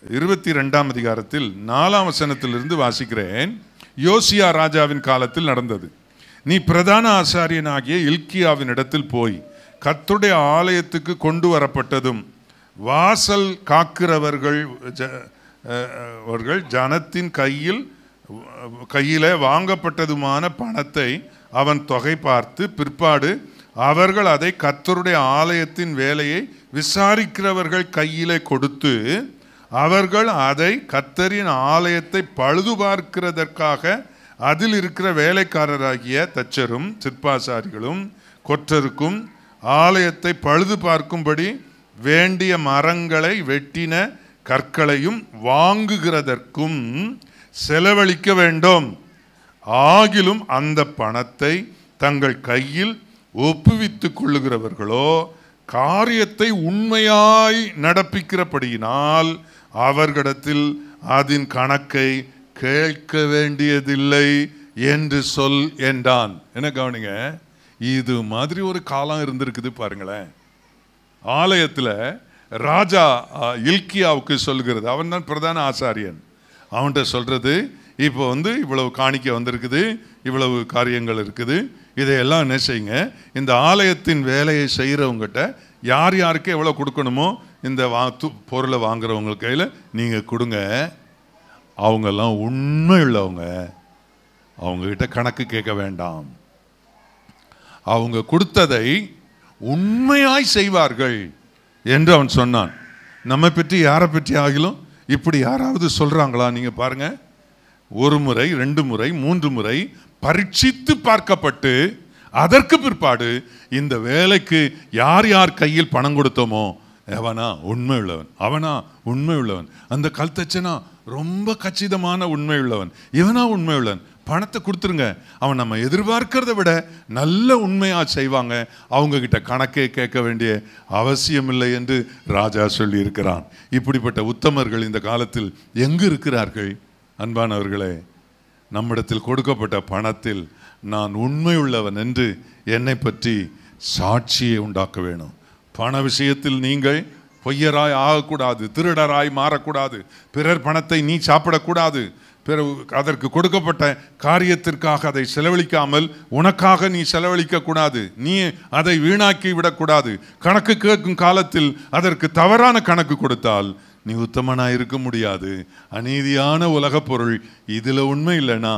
S2: 22ஆம் அதிகாரத்தில் 4ஆம் வசனத்திலிருந்து வாசிக்கிறேன். யோசியா ராஜாவின் காலத்தில் நடந்தது. நீ பிரதான ஆசாரியனாகிய இல்க்கியாவின் இடத்தில் போய் கர்த்தருடைய ஆலயத்துக்கு கொண்டு வரப்பட்டதும் வாசல் காக்கிறவர்கள் ஜனத்தின் கையிலே வாங்கப்பட்டதுமான பணத்தை அவன் தொகை பார்த்து பிற்பாடு அவர்கள் அதை கர்த்தருடைய ஆலயத்தின் வேலையை விசாரிக்கிறவர்கள் கையிலே கொடுத்து அவர்கள் அதை கர்த்தரின் ஆலயத்தை பழுது பார்க்கிறதற்காக அதில் இருக்கிற வேலைக்காரராகிய தச்சரும் சிற்பாசாரிகளும் கொற்றருக்கும் ஆலயத்தை பழுது பார்க்கும்படி வேண்டிய மரங்களை வெட்டின கற்களையும் வாங்குகிறதற்கும் செலவழிக்க வேண்டும். ஆகிலும் அந்த பணத்தை தங்கள் கையில் ஒப்புவித்துக் கொள்ளுகிறவர்களோ காரியத்தை உண்மையாய் நடப்பிக்கிறபடியினால் அவர்களிடத்தில் அதன் கணக்கை கேட்க வேண்டியதில்லை என்று சொல் என்றான். என்ன கவனிங்க, இது மாதிரி ஒரு காலம் இருந்திருக்குது பாருங்களேன். ஆலயத்தில் ராஜா இல்க்கியாவுக்கு சொல்கிறது, அவன் தான் பிரதான ஆசாரியன். அவன்கிட்ட சொல்றது, இப்போ இவ்வளவு காணிக்க வந்திருக்குது, இவ்வளவு காரியங்கள் இருக்குது, இதையெல்லாம் என்ன செய்யுங்க, இந்த ஆலயத்தின் வேலையை செய்கிறவங்ககிட்ட யார் யாருக்கு எவ்வளோ கொடுக்கணுமோ இந்த பொருளை வாங்குறவங்க கையில் நீங்கள் கொடுங்க. அவங்கெல்லாம் உண்மை உள்ளவங்க, அவங்ககிட்ட கணக்கு கேட்க வேண்டாம். அவங்க கொடுத்ததை உண்மையாய் செய்வார்கள் என்று அவன் சொன்னான். நம்ம பற்றி யாரை பற்றி ஆகிலும் இப்படி யாராவது சொல்றாங்களா? நீங்க பாருங்க, 1 முறை 2 முறை 3 முறை பரீட்சித்து பார்க்கப்பட்டு அதற்கு பிற்பாடு இந்த வேலைக்கு யார் யார் கையில் பணம் கொடுத்தோமோ அவனா உண்மை உள்ளவன், அவனா உண்மை உள்ளவன், அந்த கல்தச்சனா ரொம்ப கச்சிதமான உண்மை உள்ளவன், இவனா உண்மை உள்ளவன், பணத்தை கொடுத்துருங்க. அவன் நம்ம எதிர்பார்க்கிறத விட நல்ல உண்மையா செய்வாங்க. அவங்க கிட்ட கணக்கே கேட்க வேண்டிய அவசியம் இல்லை என்று ராஜா சொல்லி இருக்கிறான். இப்படிப்பட்ட உத்தமர்கள் இந்த காலத்தில் எங்கு இருக்கிறார்கள்? அன்பானவர்களே, நம்மிடத்தில் கொடுக்கப்பட்ட பணத்தில் நான் உண்மை உள்ளவன் என்று என்னை பற்றி சாட்சியை உண்டாக்க வேணும். பண விஷயத்தில் நீங்கள் பொய்யராய் ஆகக்கூடாது, திருடராய் மாறக்கூடாது, பிறர் பணத்தை நீ சாப்பிடக்கூடாது, அதற்கு கொடுக்கப்பட்ட காரியத்திற்காக அதை செலவழிக்காமல் உனக்காக நீ செலவழிக்க கூடாது, நீ அதை வீணாக்கி விடக்கூடாது. கணக்கு கேட்கும் காலத்தில் அதற்கு தவறான கணக்கு கொடுத்தால் நீ உத்தமனாக இருக்க முடியாது. அநீதியான உலக பொருள் இதில் உண்மை இல்லைனா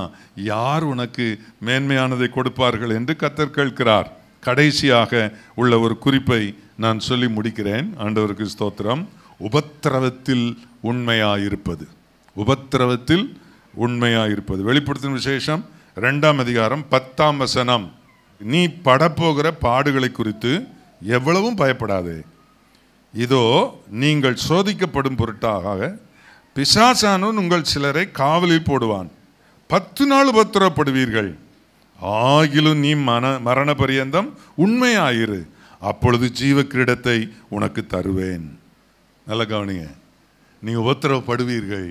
S2: யார் உனக்கு மேன்மையானதை கொடுப்பார்கள் என்று கர்த்தர் கேட்கிறார். கடைசியாக உள்ள ஒரு குறிப்பை நான் சொல்லி முடிக்கிறேன். ஆண்டவருக்கு ஸ்தோத்திரம். உபத்திரவத்தில் உண்மையாயிருப்பது, உபத்திரவத்தில் உண்மையாயிருப்பது. வெளிப்படுத்தும் விசேஷம் 2ஆம் அதிகாரம் 10ஆம் வசனம். நீ படப்போகிற பாடுகளை குறித்து எவ்வளவும் பயப்படாதே. இதோ நீங்கள் சோதிக்கப்படும் பொருட்டாக பிசாசானவன் உங்கள் சிலரை காவலில் போடுவான். 10 நாள் உபத்திரவப்படுவீர்கள். ஆகிலும் நீ மரண பரியந்தம் உண்மையாயிரு, அப்பொழுது ஜீவ கிரீடத்தை உனக்கு தருவேன். நல்ல கவனிங்க, நீ உபத்திரவப்படுவீர்கள்.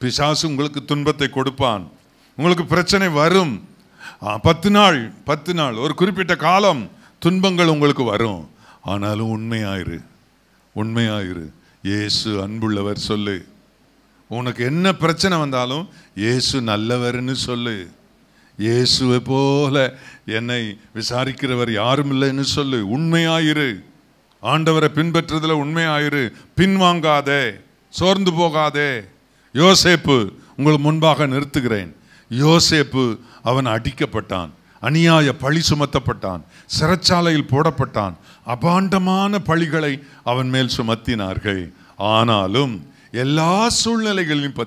S2: பிசாசு உங்களுக்கு துன்பத்தை கொடுப்பான், உங்களுக்கு பிரச்சனை வரும். 10 நாள் ஒரு குறிப்பிட்ட காலம் துன்பங்கள் உங்களுக்கு வரும். ஆனாலும் உண்மையாயிரு, உண்மையாயிரு. இயேசு அன்புள்ளவர் சொல்லு, உனக்கு என்ன பிரச்சனை வந்தாலும் இயேசு நல்லவர்னு சொல்லு. இயேசுவை போல என்னை விசாரிக்கிறவர் யாரும் இல்லைன்னு சொல்லு. உண்மையாயிரு, ஆண்டவரை பின்பற்றுறதுல உண்மையாயிரு, பின்வாங்காதே, சோர்ந்து போகாதே. யோசேப்பு உங்கள் முன்பாக நிறுத்துகிறேன். யோசேப்பு அவன் அடிக்கப்பட்டான், அநியாய பழி சுமத்தப்பட்டான், சிறைச்சாலையில் போடப்பட்டான், அபாண்டமான பழிகளை அவன் மேல் சுமத்தினார்கள். ஆனாலும் எல்லா சூழ்நிலைகளின்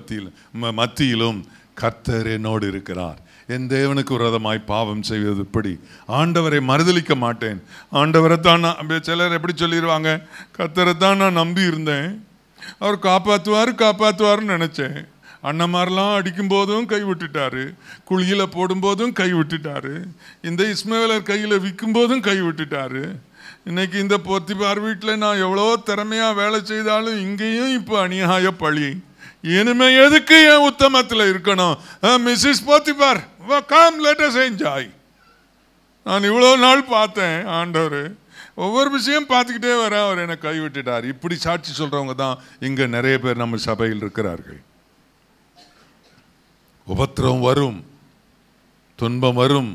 S2: மத்தியிலும் கர்த்தர் என்னோடு இருக்கிறார். என் தேவனுக்கு விரோதமாய் பாவம் செய்வது எப்படி? ஆண்டவரை மறுதலிக்க மாட்டேன். ஆண்டவரை தான் சிலர் எப்படி சொல்லிடுவாங்க, கர்த்தரை தான் நான் நம்பி இருந்தேன், அவர் காப்பாற்றுவாருன்னு நினச்சேன். அண்ணமாரெலாம் அடிக்கும் போதும் கை விட்டுட்டாரு, குழியில் போடும்போதும் கை விட்டுட்டாரு, இந்த இஸ்மவேலர் கையில் விற்கும் போதும் கை விட்டுட்டாரு. இன்னைக்கு இந்த போத்திபார் வீட்டில் நான் எவ்வளோ திறமையாக வேலை செய்தாலும் இங்கேயும் இப்போ அநியாய பழி. இனிமே எதுக்கு என் உத்தமத்தில் இருக்கணும்? Mrs Potiphar, come let us enjoy. நான் இவ்வளோ நாள் பார்த்தேன் ஆண்டவர், ஒவ்வொரு விஷயம் பார்த்துக்கிட்டே வரேன், அவர் என்னை கைவிட்டுட்டார். இப்படி சாட்சி சொல்கிறவங்க தான் இங்கே நிறைய பேர் நம்ம சபையில் இருக்கிறார்கள். உபத்திரம் வரும், துன்பம் வரும்,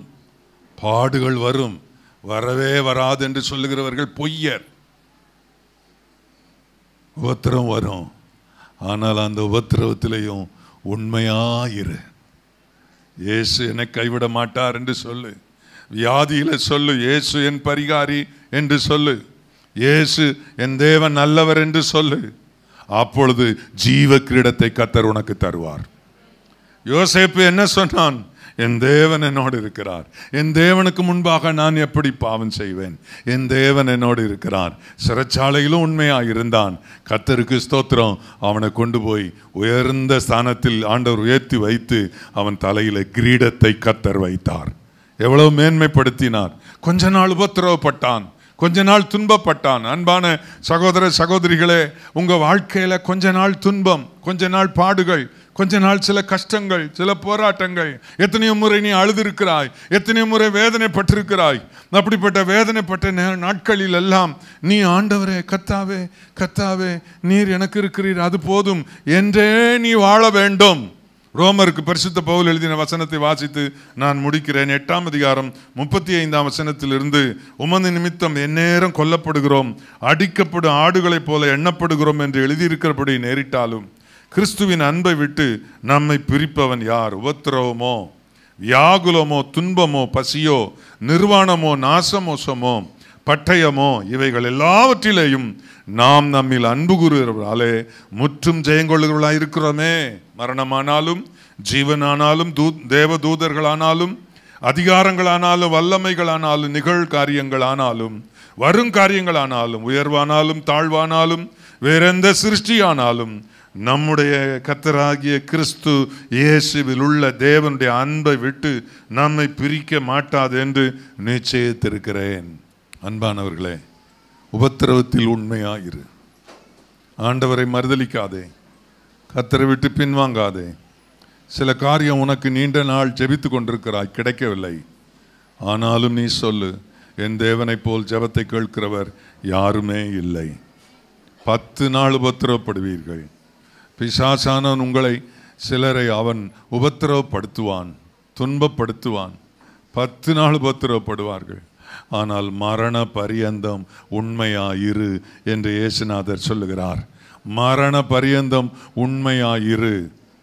S2: பாடுகள் வரும், வரவே வராது என்று சொல்லுகிறவர்கள் பொய்யர். உபத்திரம் வரும், ஆனால் அந்த உபத்திரவத்திலையும் உண்மையாயிரு. இயேசு என்னை கைவிட மாட்டார் என்று சொல்லு. வியாதியில சொல்லு, இயேசு என் பரிகாரி என்று சொல்லு. இயேசு என் தேவன் நல்லவர் என்று சொல்லு. அப்பொழுது ஜீவ கிரீடத்தை கர்த்தர் உனக்கு தருவார். யோசேப்பு என்ன சொன்னான்? என் தேவன் என்னோடு இருக்கிறார். என் தேவனுக்கு முன்பாக நான் எப்படி பாவம் செய்வேன்? என் தேவன் என்னோடு இருக்கிறார். சிறைச்சாலையிலும் உண்மையாக இருந்தான். கர்த்தருக்கு ஸ்தோத்திரம். அவனை கொண்டு போய் உயர்ந்த ஸ்தானத்தில் ஆண்டவர் உயர்த்தி வைத்து அவன் தலையில கிரீடத்தை கர்த்தர் வைத்தார். எவ்வளவு மேன்மைப்படுத்தினார். கொஞ்ச நாள் உபத்திரவப்பட்டான், கொஞ்ச நாள் துன்பப்பட்டான். அன்பான சகோதர சகோதரிகளே, உங்க வாழ்க்கையில கொஞ்ச நாள் துன்பம், கொஞ்ச நாள் பாடுகள், கொஞ்ச நாள் சில கஷ்டங்கள், சில போராட்டங்கள். எத்தனையோ முறை நீ அழுதிருக்கிறாய், எத்தனையோ முறை வேதனைப்பட்டிருக்கிறாய். அப்படிப்பட்ட வேதனைப்பட்ட நாட்களில் எல்லாம் நீ ஆண்டவரே, கர்த்தாவே கர்த்தாவே நீர் எனக்கு இருக்கிறீர், அது போதும் என்றே நீ வாழ வேண்டும். ரோமருக்கு பரிசுத்த பவுல் எழுதின வசனத்தை வாசித்து நான் முடிக்கிறேன். 8ஆம் அதிகாரம் 35ஆம் வசனத்திலிருந்து, உமது நிமித்தம் எந்நேரம் கொல்லப்படுகிறோம், அடிக்கப்படும் ஆடுகளைப் போல எண்ணப்படுகிறோம் என்று எழுதியிருக்கிறபடி நேரிட்டாலும் கிறிஸ்துவின் அன்பை விட்டு நம்மை பிரிப்பவன் யார்? உபத்திரவமோ, வியாகுலமோ, துன்பமோ, பசியோ, நிர்வாணமோ, நாசமோசமோ, பட்டயமோ, இவைகள் எல்லாவற்றிலேயும் நாம் நம்மில் அன்பு கூறுகிறவர்களாலே முற்றும் ஜெயங்கொள்ளுகிறவர்களாக இருக்கிறோமே. மரணமானாலும் ஜீவனானாலும் தேவ தூதர்களானாலும் அதிகாரங்களானாலும் வல்லமைகளானாலும் நிகழ்காரியங்களானாலும் வருங்காரியங்களானாலும் உயர்வானாலும் தாழ்வானாலும் வேறெந்த சிருஷ்டியானாலும் நம்முடைய கர்த்தராகிய கிறிஸ்து இயேசுவில் உள்ள தேவனுடைய அன்பை விட்டு நம்மை பிரிக்க மாட்டாது என்று நிச்சயித்திருக்கிறேன். அன்பானவர்களே, உபத்திரவத்தில் உண்மையாயிரு. ஆண்டவரை மறுதலிக்காதே, கர்த்தரை விட்டு பின்வாங்காதே. சில காரியம் உனக்கு நீண்ட நாள் ஜெபித்து கொண்டிருக்கிறாய், கிடைக்கவில்லை. ஆனாலும் நீ சொல்லு, என் தேவனை போல் ஜெபத்தை கேட்கிறவர் யாருமே இல்லை. 10 நாள் உபத்திரவப்படுவீர்கள். பிசாசானவன் உங்களை சிலரை அவன் உபத்திரவப்படுத்துவான், துன்பப்படுத்துவான். 10 நாள் உபத்திரவப்படுவார்கள். ஆனால் மரண பரியந்தம் உண்மையாயிரு என்று இயேசுநாதர் சொல்லுகிறார். மரண பரியந்தம் உண்மையாயிரு.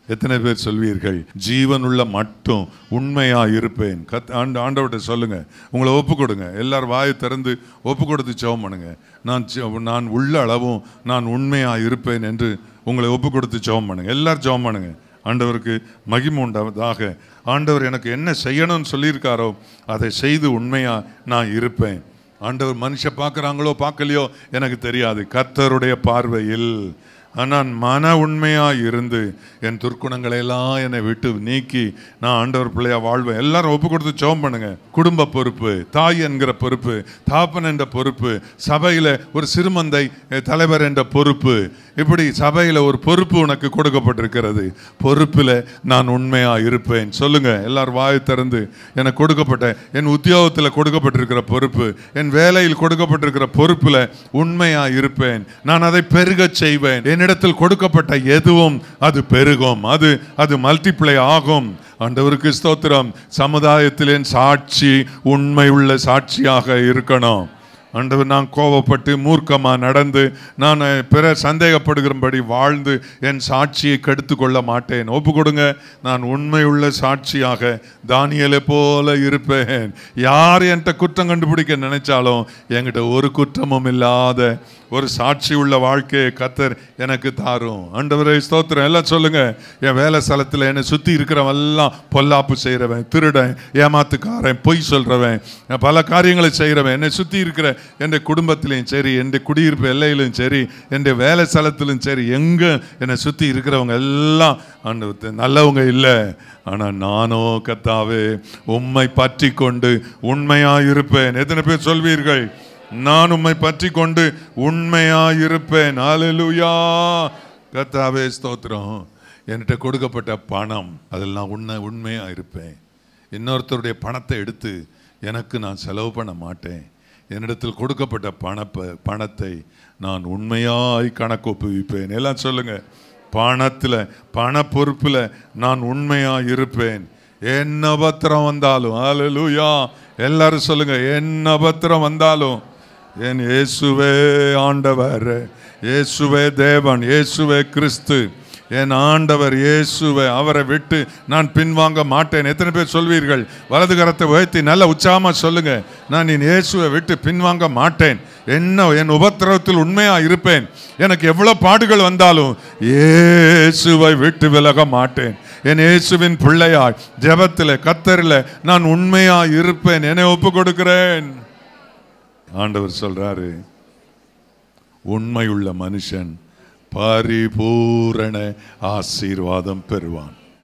S2: எத்தனை பேர் சொல்வீர்கள்? ஜீவனுள்ள மட்டும் உண்மையா இருப்பேன். ஆண்டவர்கிட்ட சொல்லுங்க, உங்களை ஒப்பு கொடுங்க. எல்லாரும் வாயை திறந்து ஒப்பு கொடுத்து ஜெபம் பண்ணுங்க. நான் உள்ள அளவும் நான் உண்மையா இருப்பேன் என்று உங்களை ஒப்பு கொடுத்து ஜெபம் பண்ணுங்க. எல்லாரும் ஜெபம் பண்ணுங்க. ஆண்டவருக்கு மகிமை உண்டாவதாக. ஆண்டவர் எனக்கு என்ன செய்யணும்னு சொல்லியிருக்காரோ அதை செய்து உண்மையா நான் இருப்பேன். ஆண்டவர் மனுஷன் பார்க்குறாங்களோ பார்க்கலையோ எனக்கு தெரியாது. கர்த்தருடைய பார்வையில் நான் மன உண்மையாக இருந்து என் துர்க்குணங்களை எல்லாம் என்னை விட்டு நீக்கி நான் ஆண்டவர் பிள்ளையா வாழ்வேன். எல்லாரும் ஒப்பு கொடுத்து ஜெபம் பண்ணுங்க. குடும்ப பொறுப்பு, தாய் என்கிற பொறுப்பு, தாப்பன் என்ற பொறுப்பு, சபையில் ஒரு சிறுமந்தை தலைவர் என்ற பொறுப்பு, இப்படி சபையில் ஒரு பொறுப்பு உனக்கு கொடுக்கப்பட்டிருக்கிறது. பொறுப்பில் நான் உண்மையாக இருப்பேன். சொல்லுங்க எல்லாரும் வாயை திறந்து. எனக்கு கொடுக்கப்பட்ட என் உத்தியோகத்தில் கொடுக்கப்பட்டிருக்கிற பொறுப்பு, என் வேலையில் கொடுக்கப்பட்டிருக்கிற பொறுப்பில் உண்மையாக இருப்பேன். நான் அதை பெருக செய்வேன். என்னிடத்தில் கொடுக்கப்பட்ட எதுவும் அது பெருகும், அது மல்டிப்ளை ஆகும். ஆண்டவருக்கு ஸ்தோத்திரம். சமுதாயத்தில் என் சாட்சி உண்மை உள்ள சாட்சியாக இருக்கணும். ஆண்டவர், நான் கோபப்பட்டு மூர்க்கமா நடந்து நான் பிறர் சந்தேகப்படுகிறபடி வாழ்ந்து என் சாட்சியை கெடுத்து கொள்ள மாட்டேன். ஒப்பு கொடுங்க. நான் உண்மை உள்ள சாட்சியாக தானியேலை போல இருப்பேன். யார் என்கிட்ட குற்றம் கண்டுபிடிக்க நினைச்சாலும் என்கிட்ட ஒரு குற்றமும் இல்லாத ஒரு சாட்சி உள்ள வாழ்க்கையை கர்த்தர் எனக்கு தாரும். ஆண்டவரே ஸ்தோத்திரம். எல்லாம் சொல்லுங்க. என் வேலை ஸ்தலத்தில் என்னை சுற்றி இருக்கிறவன் எல்லாம் பொல்லாப்பு செய்கிறவன், திருடன், ஏமாத்துக்காரன், பொய் சொல்கிறவன், பல காரியங்களை செய்கிறவன், என்னை சுற்றி இருக்கிற என் குடும்பத்திலையும் சரி, என் குடியிருப்பு எல்லையிலும் சரி, என் வேலை ஸ்தலத்திலும் சரி, எங்கே என்னை சுற்றி இருக்கிறவங்க எல்லாம் நல்லவங்க இல்லை. ஆனால் நானோ கர்த்தாவே உம்மை பற்றி கொண்டு உண்மையாயிருப்பேன். எத்தனை பேர் சொல்வீர்கள்? நான் உம்மை பற்றி கொண்டு உண்மையாயிருப்பேன். ஹல்லேலூயா. கர்த்தாவே ஸ்தோத்திரம். என்கிட்ட கொடுக்கப்பட்ட பணம் அதில் நான் உண்மையாக இருப்பேன். இன்னொருத்தருடைய பணத்தை எடுத்து எனக்கு நான் செலவு பண்ண மாட்டேன். என்னிடத்தில் கொடுக்கப்பட்ட பணத்தை நான் உண்மையாய் கணக்கு ஒப்புவிப்பேன். எல்லாம் சொல்லுங்க. பணத்தில், பண பொறுப்பில் நான் உண்மையாக இருப்பேன். என்ன பத்திரம் வந்தாலும், ஹல்லேலூயா, எல்லாரும் சொல்லுங்க, என்ன பத்திரம் வந்தாலும் என் இயேசுவே ஆண்டவர், இயேசுவே தேவன், இயேசுவே கிறிஸ்து, என் ஆண்டவர் இயேசுவை, அவரை விட்டு நான் பின்வாங்க மாட்டேன். எத்தனை பேர் சொல்வீர்கள்? வலது கரத்தை உயர்த்தி நல்ல உற்சாகமா சொல்லுங்க. நான் என் இயேசுவை விட்டு பின்வாங்க மாட்டேன். என் உபத்திரவத்தில் உண்மையா இருப்பேன். எனக்கு எவ்வளவு பாடுகள் வந்தாலும் இயேசுவை விட்டு விலக மாட்டேன். என் இயேசுவின் பிள்ளையாய் ஜெபத்தில் கர்த்தரில் நான் உண்மையா இருப்பேன். என்னை ஒப்பு கொடுக்கிறேன். ஆண்டவர் சொல்றாரு, உண்மையுள்ள மனுஷன் பரிபூரண ஆசீர்வாதம் பெறுவான்.